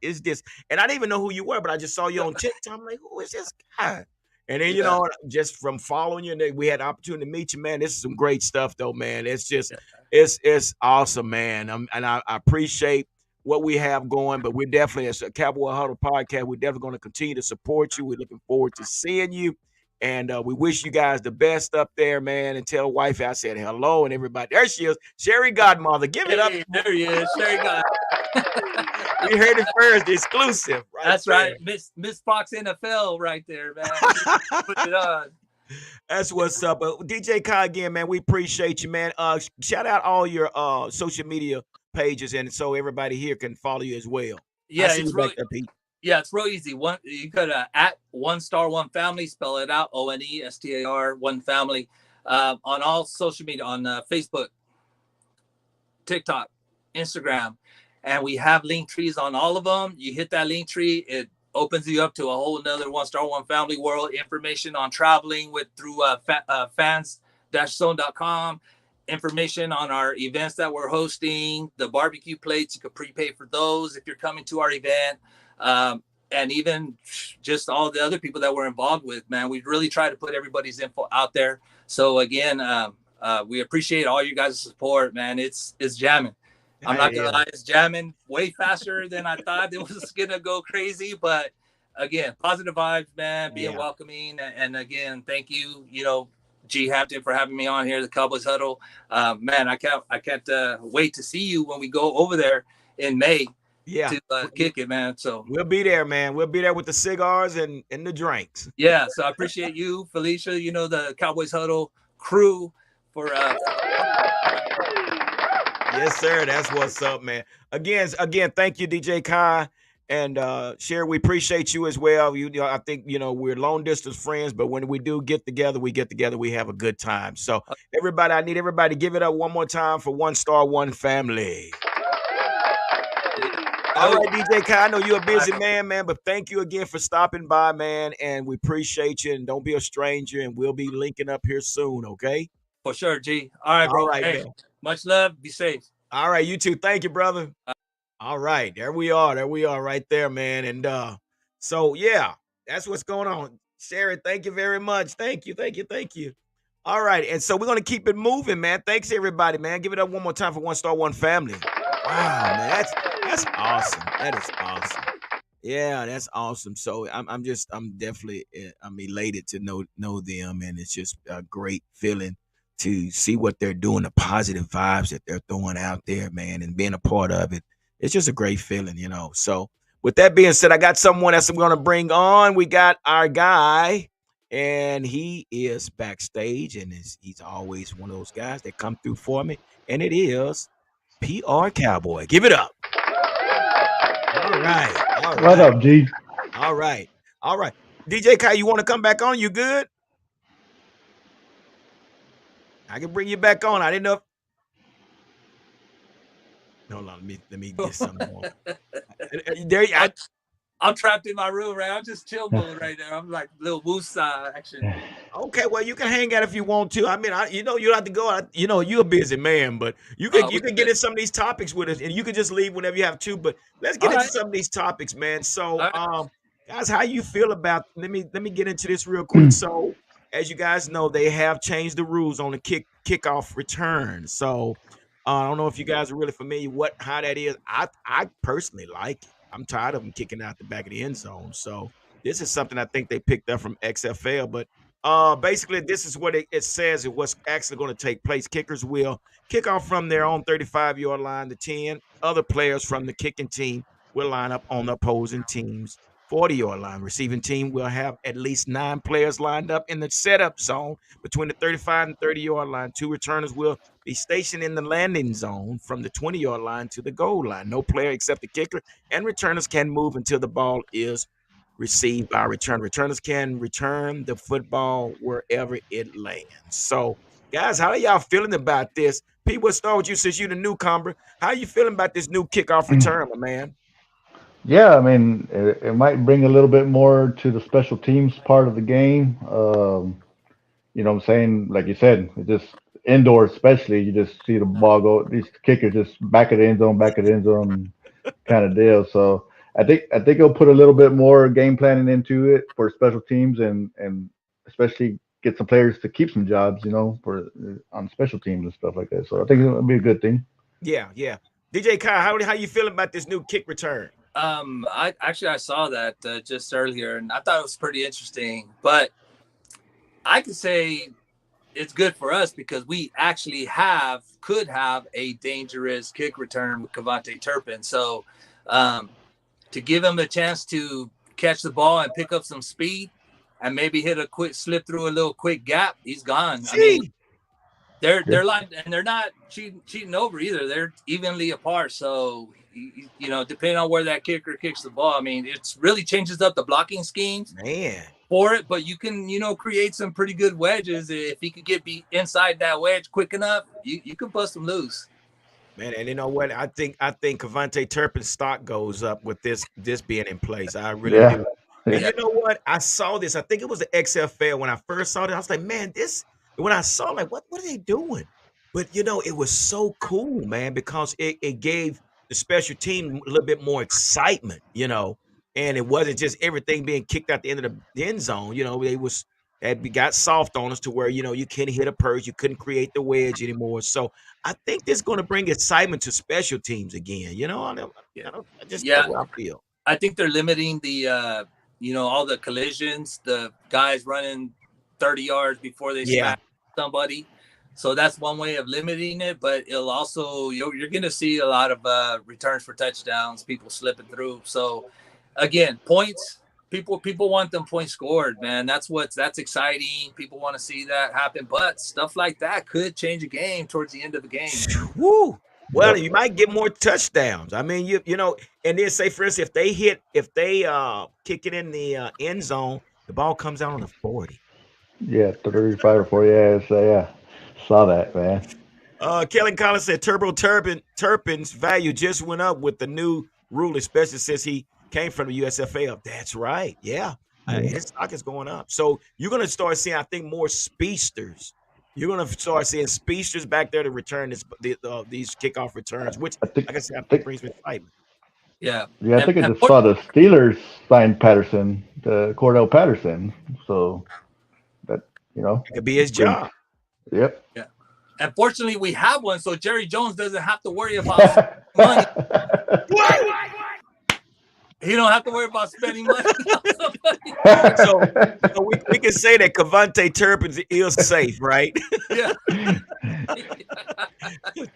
is this? And I didn't even know who you were, but I just saw you on TikTok. I'm like, who is this guy? And then, you know, just from following you, we had the opportunity to meet you, man. This is some great stuff, though, man. It's just, it's awesome, man. And I appreciate what we have going, but we're definitely, as a Cowboy Huddle podcast, we're definitely going to continue to support you. We're looking forward to seeing you. And we wish you guys the best up there, man. And tell wife I said hello and everybody. There she is, Sherry Godmother. Give it up. There he is, Sherry God. We heard it first, exclusive. Right. That's there. Right, Miss Fox NFL right there, man. Put it on. That's what's up. DJ Kai again, man. We appreciate you, man. Shout out all your social media pages, and so everybody here can follow you as well. Yeah, it's really. Yeah, it's real easy. You could at 1 Star 1 Family, spell it out, ONESTAR 1 Family, on all social media, on Facebook, TikTok, Instagram, and we have link trees on all of them. You hit that link tree, it opens you up to a whole nother 1 Star 1 Family world. Information on traveling through fans-zone.com. Information on our events that we're hosting, the barbecue plates. You could prepay for those if you're coming to our event. And even just all the other people that we're involved with, man, we really try to put everybody's info out there. So again, we appreciate all you guys' support, man. It's jamming. I'm not gonna lie, it's jamming way faster than I thought it was gonna go crazy. But again, positive vibes, man, being welcoming. And again, thank you, G Hampton, for having me on here, the Cowboys Huddle. Man, I can't wait to see you when we go over there in May. Yeah, to kick it, man. So we'll be there, man. We'll be there with the cigars and the drinks. Yeah, so I appreciate you, Felicia, the Cowboys Huddle crew for Yes, sir. That's what's up, man. Again, thank you, DJ Kai. And Sherry, we appreciate you as well. I think we're long distance friends, but when we do get together, we have a good time. So everybody, I need everybody to give it up one more time for 1 Star 1 Family. All right, DJ Kai, I know you're a busy man, but thank you again for stopping by, man, and we appreciate you, and don't be a stranger, and we'll be linking up here soon, okay? For sure, G. All right, bro. All right, man. Much love. Be safe. All right, you too. Thank you, brother. All right, there we are right there, man, and so, yeah, that's what's going on. Sherry, thank you very much. Thank you. All right, and so we're going to keep it moving, man. Thanks, everybody, man. Give it up one more time for 1 Star 1 Family. Wow, man, that's awesome. That is awesome. Yeah, that's awesome. So I'm definitely elated to know them, and it's just a great feeling to see what they're doing, the positive vibes that they're throwing out there, man, and being a part of it. It's just a great feeling, So with that being said, I got someone else I'm going to bring on. We got our guy, and he is backstage, and he's always one of those guys that come through for me, and it is PR Cowboy. Give it up. All right. What up, G? All right. DJ Kai, you want to come back on? You good? I can bring you back on. I didn't know. Hold on, let me get something more. I'm trapped in my room, right? I'm just chill mode right now. I'm like little woosah action. Okay, well, you can hang out if you want to. I mean, you don't have to go out. You're a busy man, but you can get in some of these topics with us, and you can just leave whenever you have to. But let's get into some of these topics, man. So, guys, how you feel about? Let me get into this real quick. So, as you guys know, they have changed the rules on the kickoff return. So, I don't know if you guys are really familiar how that is. I personally like it. I'm tired of them kicking out the back of the end zone. So this is something I think they picked up from XFL. But basically, this is what it says. What's actually going to take place. Kickers will kick off from their own 35-yard line to 10. Other players from the kicking team will line up on the opposing team's 40-yard line. Receiving team will have at least 9 players lined up in the setup zone between the 35 and 30-yard line. 2 returners will be stationed in the landing zone from the 20-yard line to the goal line. No player except the kicker and returners can move until the ball is received by a returner. Returners can return the football wherever it lands. So, guys, how are y'all feeling about this? Pete, we'll start with you since you're the newcomer. How are you feeling about this new kickoff return, my man? Yeah, I mean, it might bring a little bit more to the special teams part of the game. You know what I'm saying? Like you said, it just indoors, especially, you just see the ball go, these kickers just back of the end zone kind of deal. So I think it'll put a little bit more game planning into it for special teams and especially get some players to keep some jobs, you know, for on special teams and stuff like that. So I think it'll be a good thing. Yeah, yeah. DJ Kyle, how you feeling about this new kick return? I saw that just earlier, and I thought it was pretty interesting. But I could say it's good for us because we actually could have a dangerous kick return with Cavante Turpin. So to give him a chance to catch the ball and pick up some speed and maybe hit a quick slip through a little quick gap, he's gone. I mean, they're like, and they're not cheating over either. They're evenly apart. So you know, depending on where that kicker kicks the ball, I mean, it's really changes up the blocking schemes. Man. For it, but you can, you know, create some pretty good wedges. If he could be inside that wedge quick enough, you can bust him loose. Man, and you know what? I think Cavante Turpin's stock goes up with this being in place. I really Yeah. do. And you know what? I saw this. I think it was the XFL when I first saw it. I was like, man, when I saw like, what are they doing? But you know, it was so cool, man, because it gave the special team a little bit more excitement, you know, and it wasn't just everything being kicked out the end of the end zone. You know, they got soft on us to where, you know, you couldn't hit a purse, you couldn't create the wedge anymore. So I think this is going to bring excitement to special teams again. You know, that's what I feel. I think they're limiting the you know, all the collisions, the guys running 30 yards before they smash somebody. So that's one way of limiting it, but it'll also, you're going to see a lot of returns for touchdowns, people slipping through. So again, points, people want them points scored, man. That's exciting. People want to see that happen, but stuff like that could change a game towards the end of the game. Woo. Well, you might get more touchdowns. I mean, you know, and then say for instance, if they kick it in the end zone, the ball comes out on the 40. Yeah, 35 or 40. Yeah, so yeah, saw that, man. Kelly Collins said Turpin's value just went up with the new rule, especially since he came from the USFL. That's right. Yeah. His stock is going up. So you're going to start seeing, I think, more speedsters. You're going to start seeing speedsters back there to return these kickoff returns, which, like I said, I think brings me excitement. Yeah. Yeah, I think I just saw the Steelers sign Patterson, the Cordell Patterson. So that, you know, it could be his job. Yep. Yeah. And fortunately, we have one, so Jerry Jones doesn't have to worry about money. He don't have to worry about spending money. so we can say that Cavante Turpin is safe, right? Yeah.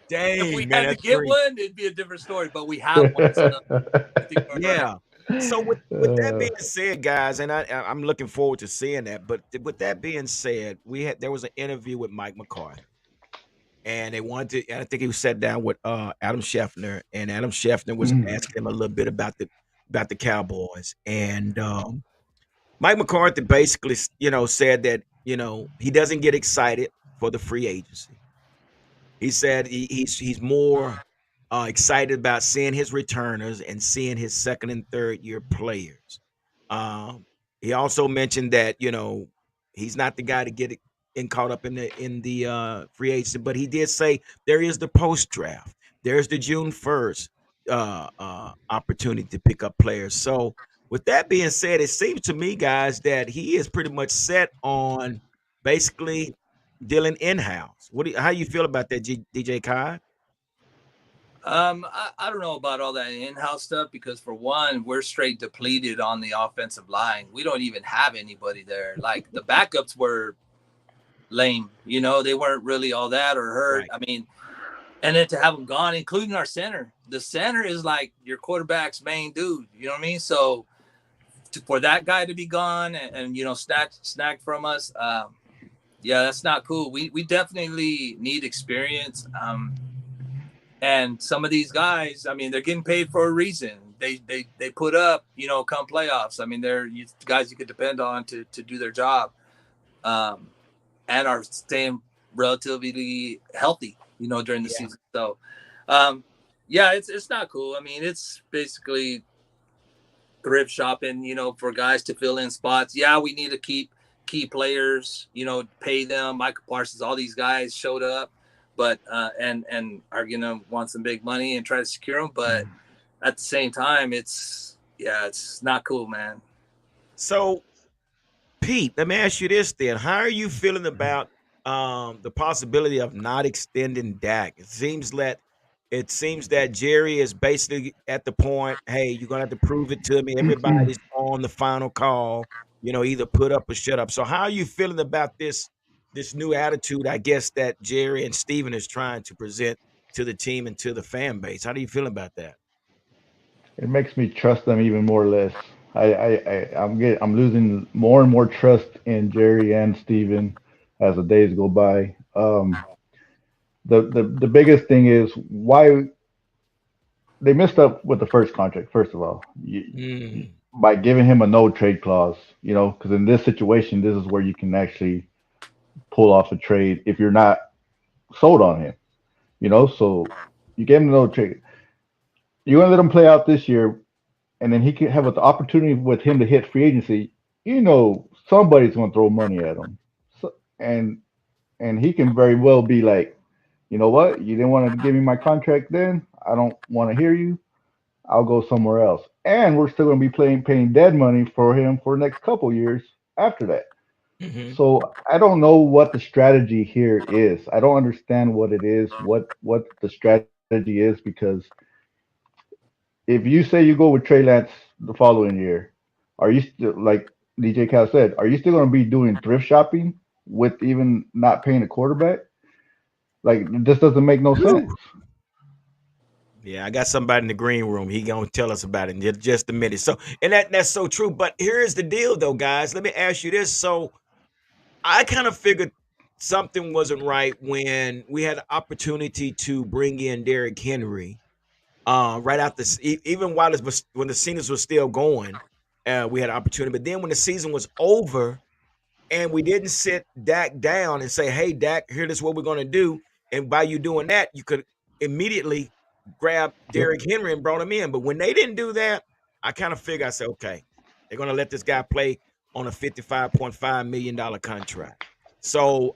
Dang, if we man, had to get one, it'd be a different story. But we have one. So yeah. Right. So with that being said, guys, and I'm looking forward to seeing that. But with that being said, there was an interview with Mike McCarthy. And they wanted to, and I think he was sat down with Adam Scheffner, and Adam Scheffner was asking him a little bit about the Cowboys. And Mike McCarthy basically, you know, said that, you know, he doesn't get excited for the free agency. He said he's more excited about seeing his returners and seeing his second and third year players. He also mentioned that, you know, he's not the guy to get caught up in the free agency, but he did say there is the post draft. There's the June 1st opportunity to pick up players. So with that being said, it seems to me, guys, that he is pretty much set on basically dealing in-house. How you feel about that, DJ Kai? I don't know about all that in-house stuff because for one, we're straight depleted on the offensive line. We don't even have anybody there. Like the backups were lame, they weren't really all that or hurt. Right. I mean, and then to have them gone, including our center. The center is like your quarterback's main dude. You know what I mean? So for that guy to be gone and snagged from us, yeah, that's not cool. We definitely need experience. And some of these guys, I mean, they're getting paid for a reason. They put up, come playoffs. I mean, they're guys you could depend on to do their job, and are staying relatively healthy, during the season. So, yeah, it's not cool. I mean, it's basically thrift shopping, for guys to fill in spots. Yeah, we need to keep key players, pay them. Michael Parsons, all these guys showed up, but and are gonna want some big money and try to secure them. But at the same time, it's not cool, man. So, Pete, let me ask you this then. How are you feeling about the possibility of not extending Dak? It seems that Jerry is basically at the point, hey, you're gonna have to prove it to me. Everybody's on the final call, either put up or shut up. So how are you feeling about this new attitude, I guess, that Jerry and Steven is trying to present to the team and to the fan base? How do you feel about that? It makes me trust them even more or less. I'm losing more and more trust in Jerry and Steven as the days go by. The biggest thing is why they messed up with the first contract. First of all, Mm, by giving him a no trade clause, because in this situation, this is where you can actually pull off a trade if you're not sold on him. So you gave him a no trade. You're gonna let him play out this year, and then he could have an opportunity with him to hit free agency. Somebody's gonna throw money at him, so, and he can very well be like, you know what? You didn't want to give me my contract then. I don't want to hear you. I'll go somewhere else. And we're still going to be paying dead money for him for the next couple years after that. hmm So I don't know what the strategy here is. I don't understand what it is, what the strategy is, because if you say you go with Trey Lance the following year, are you still like DJ Cal said? Are you still going to be doing thrift shopping with even not paying a quarterback? Like this doesn't make no sense. Whew. Yeah, I got somebody in the green room. He gonna tell us about it in just a minute. So, and that's so true. But here's the deal, though, guys. Let me ask you this. So, I kind of figured something wasn't right when we had an opportunity to bring in Derrick Henry. Right after, even while it was when the seasons was still going, we had an opportunity. But then when the season was over, and we didn't sit Dak down and say, "Hey, Dak, here this is what we're going to do." And by you doing that, you could immediately grab Yep. Derrick Henry and brought him in. But when they didn't do that, I kind of figured I said, "Okay, they're going to let this guy play on a $55.5 million contract." So,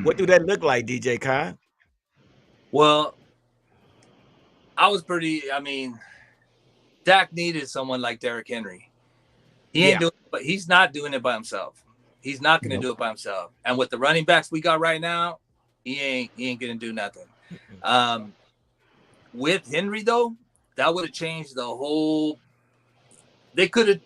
what do that look like, DJ Kai? Well, I was pretty. I mean, Dak needed someone like Derrick Henry. He ain't Yeah. doing it, but he's not doing it by himself. He's not going to Nope. do it by himself. And with the running backs we got right now, he ain't going to do nothing. Mm-mm. Um, with Henry though, that would have changed the whole. They could have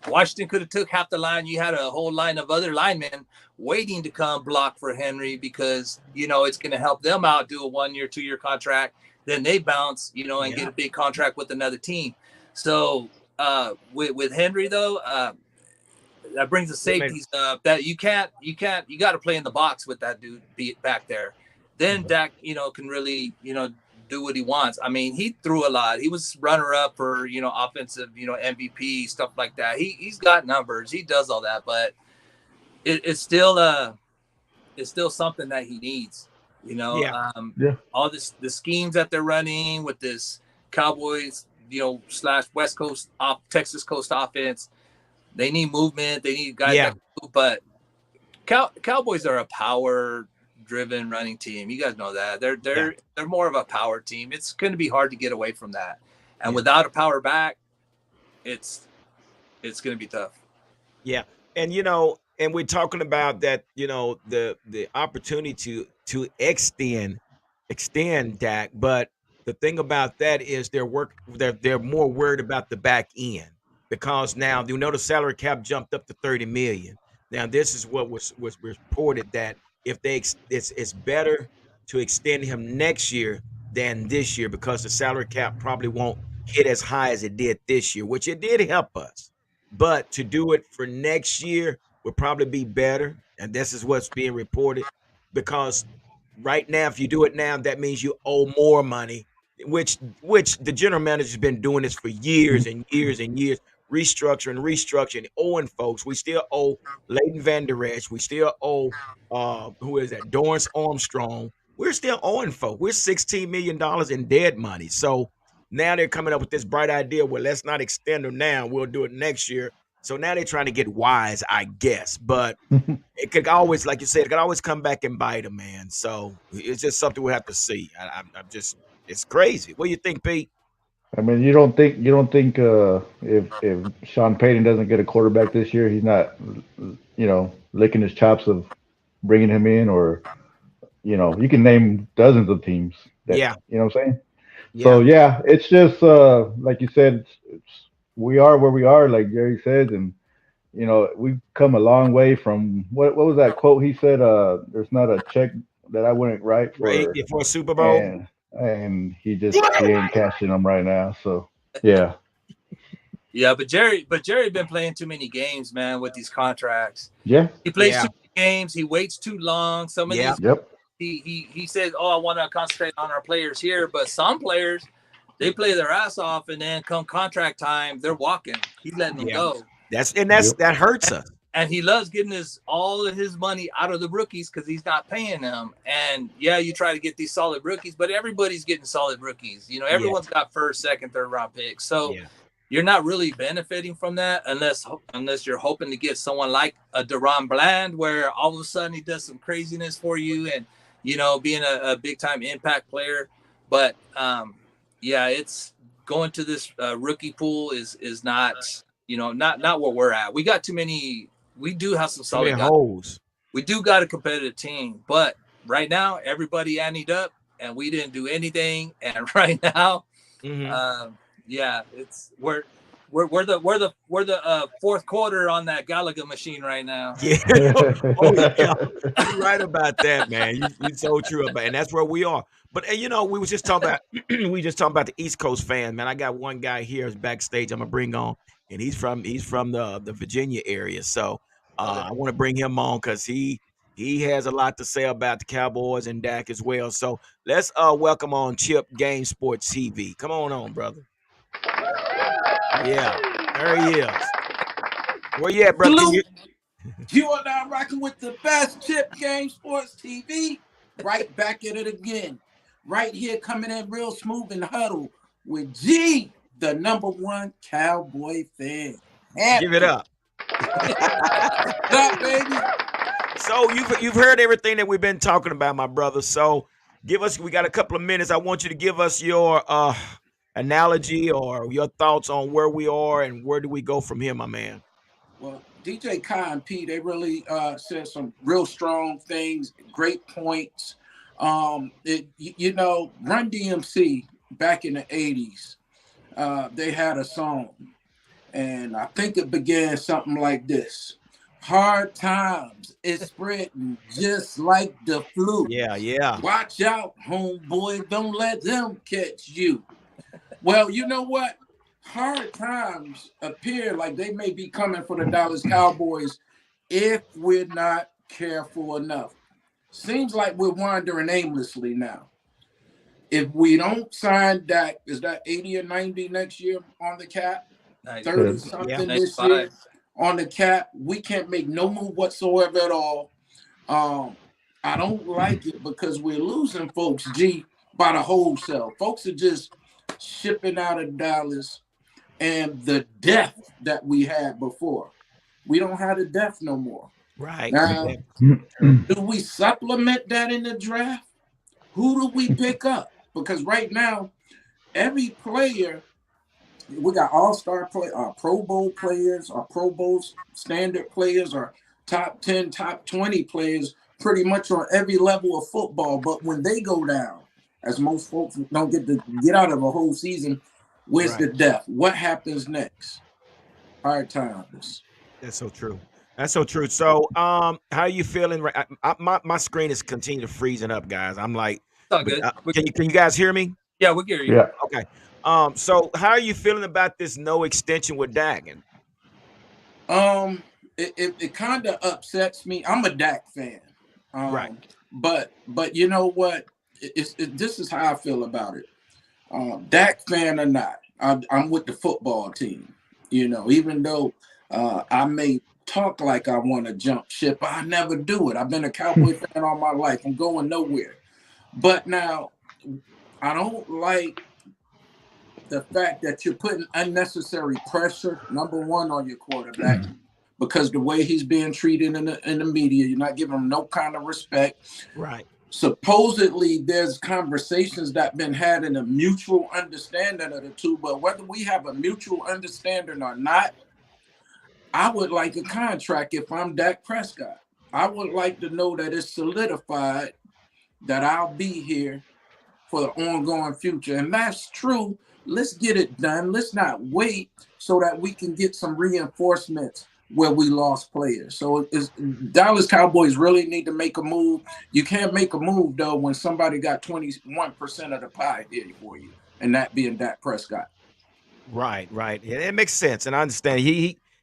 Washington could have took half the line. You had a whole line of other linemen waiting to come block for Henry because it's going to help them out. Do a 1 year, 2 year contract, then they bounce, and get Yeah. a big contract with another team. So with Henry though, that brings the It made, safeties up that you got to play in the box with that dude be back there. Then Mhm. Dak, can really, do what he wants. I mean, he threw a lot. He was runner up for, offensive, MVP, stuff like that. He's got numbers. He does all that, but it's still something that he needs, yeah. Yeah. all the schemes that they're running with this Cowboys, slash West Coast off Texas Coast offense. They need movement. They need guys Yeah. that can move, but Cowboys are a power driven running team. You guys know that. They're Yeah. they're they're more of a power team. It's going to be hard to get away from that. And Yeah. without a power back, it's it's going to be tough. Yeah, and and we're talking about that, the opportunity to extend extend Dak, but the thing about that is they're more worried about the back end because now the salary cap jumped up to 30 million. Now this is what was reported that if it's better to extend him next year than this year because the salary cap probably won't hit as high as it did this year, which it did help us. But to do it for next year would probably be better, and this is what's being reported because right now, if you do it now, that means you owe more money, which the general manager's been doing this for years and years and years, restructuring, owing folks. We still owe Leighton Van Der Esch. We still owe who is that? Dorrance Armstrong. We're still owing folks. We're $16 million in dead money. So now they're coming up with this bright idea. Well, let's not extend them now. We'll do it next year. So now they're trying to get wise, I guess. But it could always, like you said, it could always come back and bite them, man. So it's just something we have to see. I'm just, it's crazy. What do you think, Pete? I mean, you don't think if Sean Payton doesn't get a quarterback this year, he's not, licking his chops of bringing him in, or you can name dozens of teams. Yeah, you know what I'm saying. yeah, So yeah, it's just like you said, we are where we are, like Jerry says, and we've come a long way from what was that quote he said? There's not a check that I wouldn't write for a Super Bowl. And he ain't cashing them right now. So yeah. Yeah, but Jerry been playing too many games, man, with these contracts. Yeah. He plays too many games. He waits too long. Some of these. Yep. He says, "Oh, I want to concentrate on our players here," but some players, they play their ass off, and then come contract time, they're walking. He's letting them go. That hurts us. And he loves getting all of his money out of the rookies because he's not paying them. And yeah, you try to get these solid rookies, but everybody's getting solid rookies. Everyone's got first, second, third round picks. So you're not really benefiting from that unless you're hoping to get someone like a Deron Bland, where all of a sudden he does some craziness for you and being a big time impact player. But it's going to this rookie pool is not not where we're at. We got too many. We do have some solid holes. We do got a competitive team, but right now everybody anteed up, and we didn't do anything. And right now, it's we're the fourth quarter on that Gallagher machine right now. Yeah, you're right about that, man. You're so true about, and that's where we are. But we was just talking about the East Coast fan, man. I got one guy here backstage. I'm gonna bring on. And he's from the Virginia area, so I want to bring him on because he has a lot to say about the Cowboys and Dak as well. So let's welcome on Chip Game Sports TV. Come on, brother. Yeah, there he is. Where you at, brother? You are now rocking with the best Chip Game Sports TV. Right back at it again. Right here, coming in real smooth and huddle with G, the number one Cowboy fan. Give it up. What's up, baby? So you've heard everything that we've been talking about, my brother. So we got a couple of minutes. I want you to give us your analogy or your thoughts on where we are and where do we go from here, my man. Well, DJ Kai and P, they really said some real strong things, great points. Run DMC back in the 80s. They had a song, and I think it began something like this: hard times is spreading just like the flu. Yeah. Watch out, homeboy, don't let them catch you. Well, you know what? Hard times appear like they may be coming for the Dallas Cowboys if we're not careful enough. Seems like we're wandering aimlessly now. If we don't sign Dak, is that 80 or 90 next year on the cap? 30 something this year on the cap. We can't make no move whatsoever at all. I don't like it because we're losing folks, G, by the wholesale. Folks are just shipping out of Dallas, and the depth that we had before. We don't have the depth no more. Right. Now, do we supplement that in the draft? Who do we pick up? Because right now, every player, we got all-star our Pro Bowl players, our Pro Bowl standard players, our top 10, top 20 players, pretty much on every level of football. But when they go down, as most folks don't get out of a whole season. Where's the depth? What happens next? Hard times. That's so true. That's so true. So, how are you feeling? My screen is continuing to freezing up, guys. I'm like, It's all good. Can you guys hear me? Yeah, we hear you. Yeah. Okay. So how are you feeling about this no extension with Dak? It kind of upsets me. I'm a Dak fan. Right. But you know what? This is how I feel about it. Dak fan or not, I'm with the football team. You know, even though I may talk like I want to jump ship, I never do it. I've been a Cowboy fan all my life. I'm going nowhere. But now, I don't like the fact that you're putting unnecessary pressure, number one, on your quarterback, because the way he's being treated in the media, you're not giving him no kind of respect. Right. Supposedly, there's conversations that been had in a mutual understanding of the two, but whether we have a mutual understanding or not, I would like a contract if I'm Dak Prescott. I would like to know that it's solidified that I'll be here for the ongoing future. And that's true. Let's get it done. Let's not wait so that we can get some reinforcements where we lost players. So Dallas Cowboys really need to make a move. You can't make a move, though, when somebody got 21% of the pie here for you, and that being Dak Prescott. Right. It makes sense, and I understand.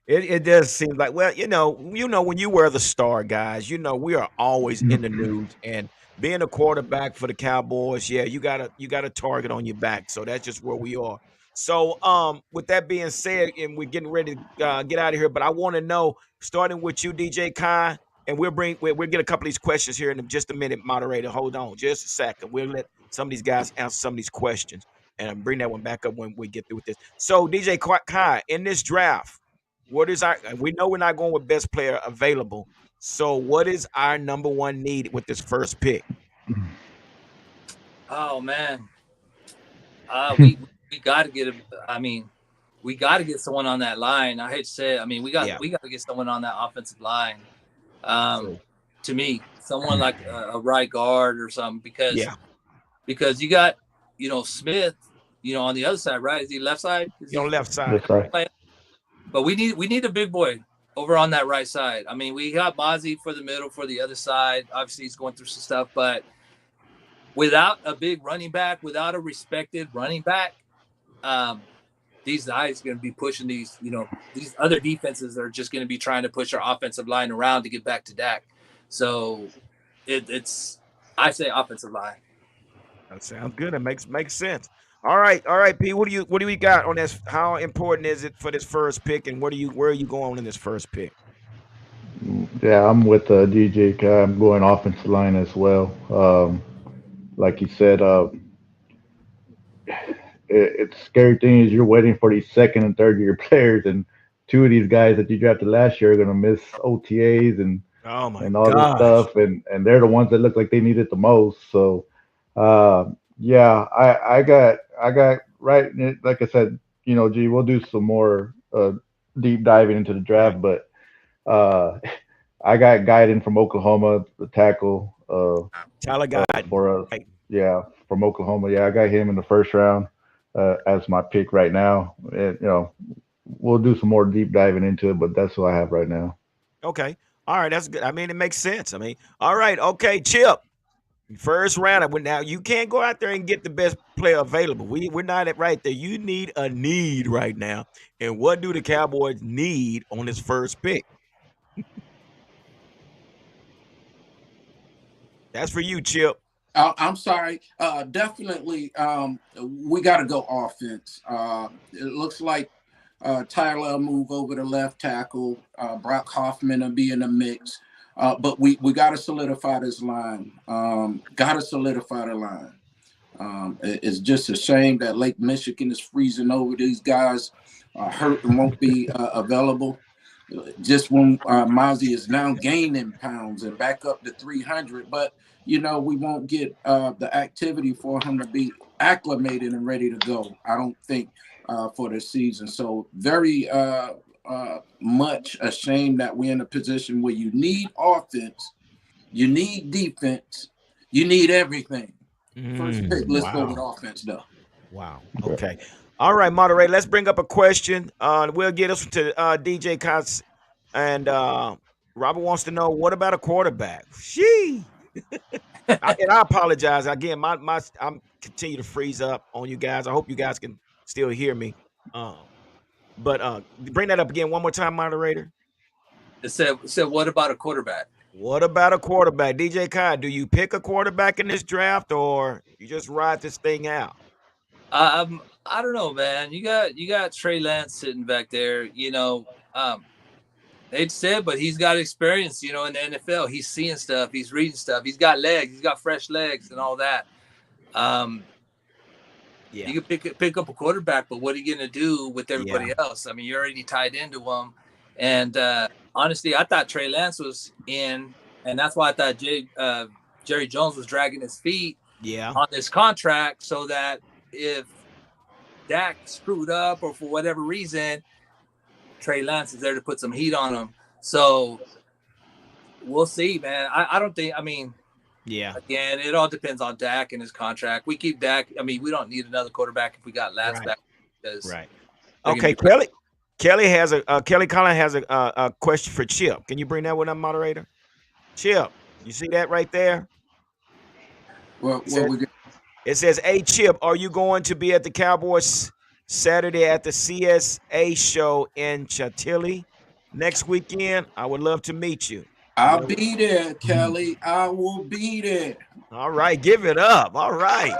It does seem like, well, you know, when you wear the star, guys, we are always in the news, and being a quarterback for the Cowboys, yeah, you got a target on your back. So that's just where we are. So, with that being said, and we're getting ready to get out of here, but I want to know, starting with you, DJ Kai, and we'll get a couple of these questions here in just a minute, moderator. Hold on just a second. We'll let some of these guys answer some of these questions, and bring that one back up when we get through with this. So, DJ Kai, in this draft, we know we're not going with best player available. So what is our number one need with this first pick? Oh man. We got to get him. I mean, we got to get someone on that line. I hate to say it. I mean, we got to get someone on that offensive line. To me, someone like a right guard or something, because you got, Smith, on the other side, right? Is he left side? On the left side. But we need a big boy over on that right side. I mean, we got Mozzie for the middle, for the other side. Obviously, he's going through some stuff, but without a big running back, without a respected running back, these guys are going to be pushing these other defenses are just going to be trying to push our offensive line around to get back to Dak. So I say offensive line. That sounds good. It makes sense. All right, P. What do we got on this? How important is it for this first pick, and where are you going in this first pick? Yeah, I'm with DJ. I'm going offensive line as well. Like you said, it's scary thing is you're waiting for these second and third year players, and two of these guys that you drafted last year are going to miss OTAs and all this stuff, and they're the ones that look like they need it the most. So, yeah, I got right. Like I said, G, we'll do some more deep diving into the draft, but I got Guyton from Oklahoma, the tackle. Tyler Guyton for us, yeah, from Oklahoma. Yeah, I got him in the first round as my pick right now. And, we'll do some more deep diving into it, but that's who I have right now. Okay, all right, that's good. I mean, it makes sense. I mean, all right, okay, Chip. First round. Now you can't go out there and get the best player available. We're not at right there. You need a need right now. And what do the Cowboys need on this first pick? That's for you, Chip. I'm sorry. Definitely, we got to go offense. It looks like Tyler will move over to left tackle. Brock Hoffman will be in the mix. But we got to solidify this line. Got to solidify the line. It's just a shame that Lake Michigan is freezing over. These guys hurt and won't be available. Just when Mozzie is now gaining pounds and back up to 300. But, we won't get the activity for him to be acclimated and ready to go, I don't think, for the season. So very much a shame that we're in a position where you need offense, you need defense, you need everything. First pick, let's go with Wow. offense, though. Wow. Okay. All right, moderator. Let's bring up a question. We'll get us to DJ Cots, and Robert wants to know, what about a quarterback? And I apologize again. I'm continue to freeze up on you guys. I hope you guys can still hear me. But bring that up again one more time, moderator. It said what about a quarterback? What about a quarterback? DJ Kai, do you pick a quarterback in this draft, or you just ride this thing out? I don't know, man. You got Trey Lance sitting back there. They said, but he's got experience, in the NFL. He's seeing stuff. He's reading stuff. He's got legs. He's got fresh legs and all that. You can pick up a quarterback, but what are you going to do with everybody else? I mean, you're already tied into them. And honestly, I thought Trey Lance was in, and that's why I thought Jerry Jones was dragging his feet on this contract, so that if Dak screwed up or for whatever reason, Trey Lance is there to put some heat on him. So we'll see, man. I don't think, again, it all depends on Dak and his contract. We keep Dak. I mean, we don't need another quarterback if we got Lance back. Okay, Kelly Collin has a question for Chip. Can you bring that one up, moderator? Chip, you see that right there? It says, "Hey Chip, are you going to be at the Cowboys Saturday at the CSA show in Chantilly next weekend? I would love to meet you." I'll be there, Kelly. I will be there. All right, give it up. All right.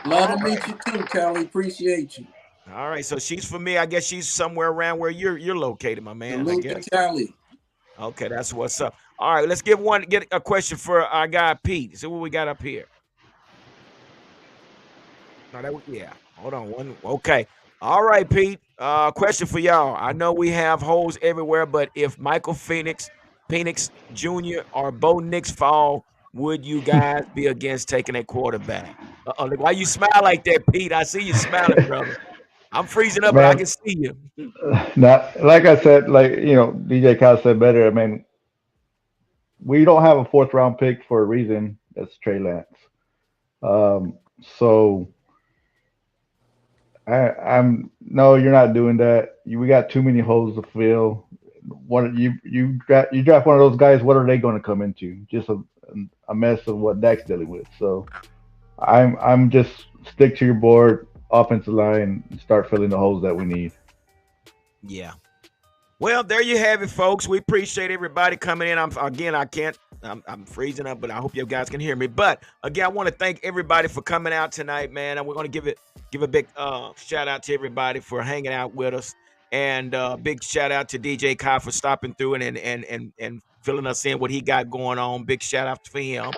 Love to meet you too, Kelly. Appreciate you. All right, so she's for me. I guess she's somewhere around where you're located, my man. I guess. Kelly. Okay, that's what's up. All right, let's get a question for our guy Pete. See what we got up here. Hold on one. Okay. All right, Pete. Question for y'all. I know we have holes everywhere, but if Michael Penix Jr. or Bo Nix fall, would you guys be against taking a quarterback? Why you smile like that, Pete? I see you smiling, brother. I'm freezing up, but I can see you. Not like I said, DJ Kyle said better. I mean, we don't have a 4th round pick for a reason. That's Trey Lance. So no, you're not doing that. We got too many holes to fill. You draft one of those guys. What are they going to come into? Just a mess of what Dak's dealing with. So I'm just stick to your board, offensive line, and start filling the holes that we need. Yeah. Well, there you have it, folks. We appreciate everybody coming in. I'm freezing up, but I hope you guys can hear me. But again, I want to thank everybody for coming out tonight, man. And we're going to give a big shout out to everybody for hanging out with us, and big shout out to DJ Kai for stopping through and filling us in what he got going on. Big shout out for him,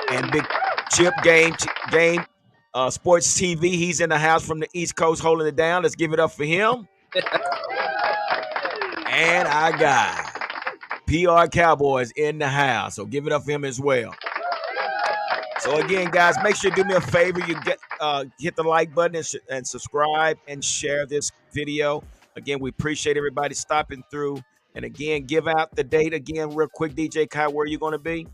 and big Chip Game Sports TV. He's in the house from the East Coast holding it down. Let's give it up for him. And I got PR Cowboys in the house, so give it up for him as well. So again, guys, make sure you do me a favor. You hit the like button and subscribe and share this video. Again, we appreciate everybody stopping through. And again, give out the date again real quick, DJ Kai, where are you going to be?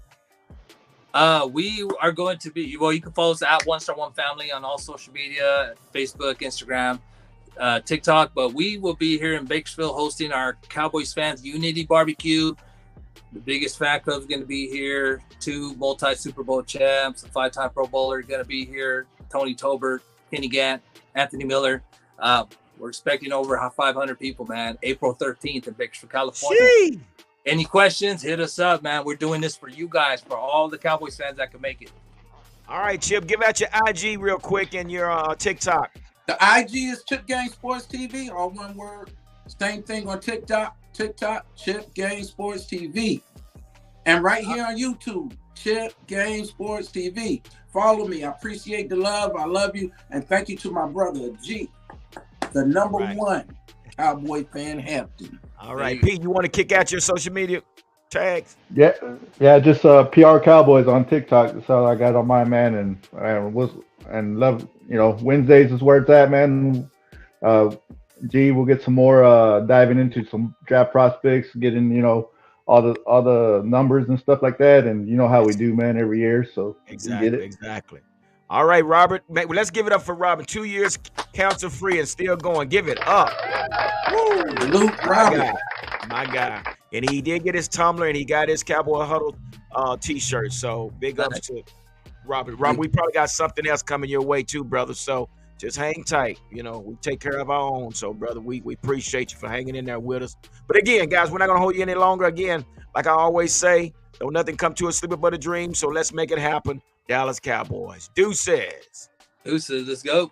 We are going to be, you can follow us at One Star One Family on all social media, Facebook, Instagram, TikTok. But we will be here in Bakersfield hosting our Cowboys Fans Unity Barbecue. The biggest fan club is going to be here. 2 multi-Super Bowl champs, a 5-time Pro Bowler going to be here. Tony Tolbert, Kenny Gant, Anthony Miller. We're expecting over 500 people, man. April 13th in Bakersfield, California. Gee. Any questions? Hit us up, man. We're doing this for you guys, for all the Cowboys fans that can make it. All right, Chip, give out your IG real quick and your TikTok. The IG is Chip Game Sports TV, all one word. Same thing on TikTok, Chip Game Sports TV. And right here on YouTube, Chip Game Sports TV. Follow me. I appreciate the love. I love you. And thank you to my brother, G, the number one Cowboy fan, Hampton. All right, Pete, you want to kick out your social media tags? Yeah, just PR Cowboys on TikTok. That's all I got on my man, and love. Wednesdays is where it's at, man. We'll get some more diving into some draft prospects, getting all the numbers and stuff like that. And you know how we do, man, every year. So we get it. Exactly. All right, Robert. Let's give it up for Robert. 2 years cancer free and still going. Give it up. Woo! Luke Robert. My guy. And he did get his tumbler and he got his Cowboy Huddle t-shirt. So big ups to Robert. Robert, we probably got something else coming your way too, brother. So just hang tight. You know, we take care of our own. So, brother, we appreciate you for hanging in there with us. But again, guys, we're not going to hold you any longer. Again, like I always say, don't nothing come to us sleeping but a dream. So let's make it happen. Dallas Cowboys. Deuces. Let's go.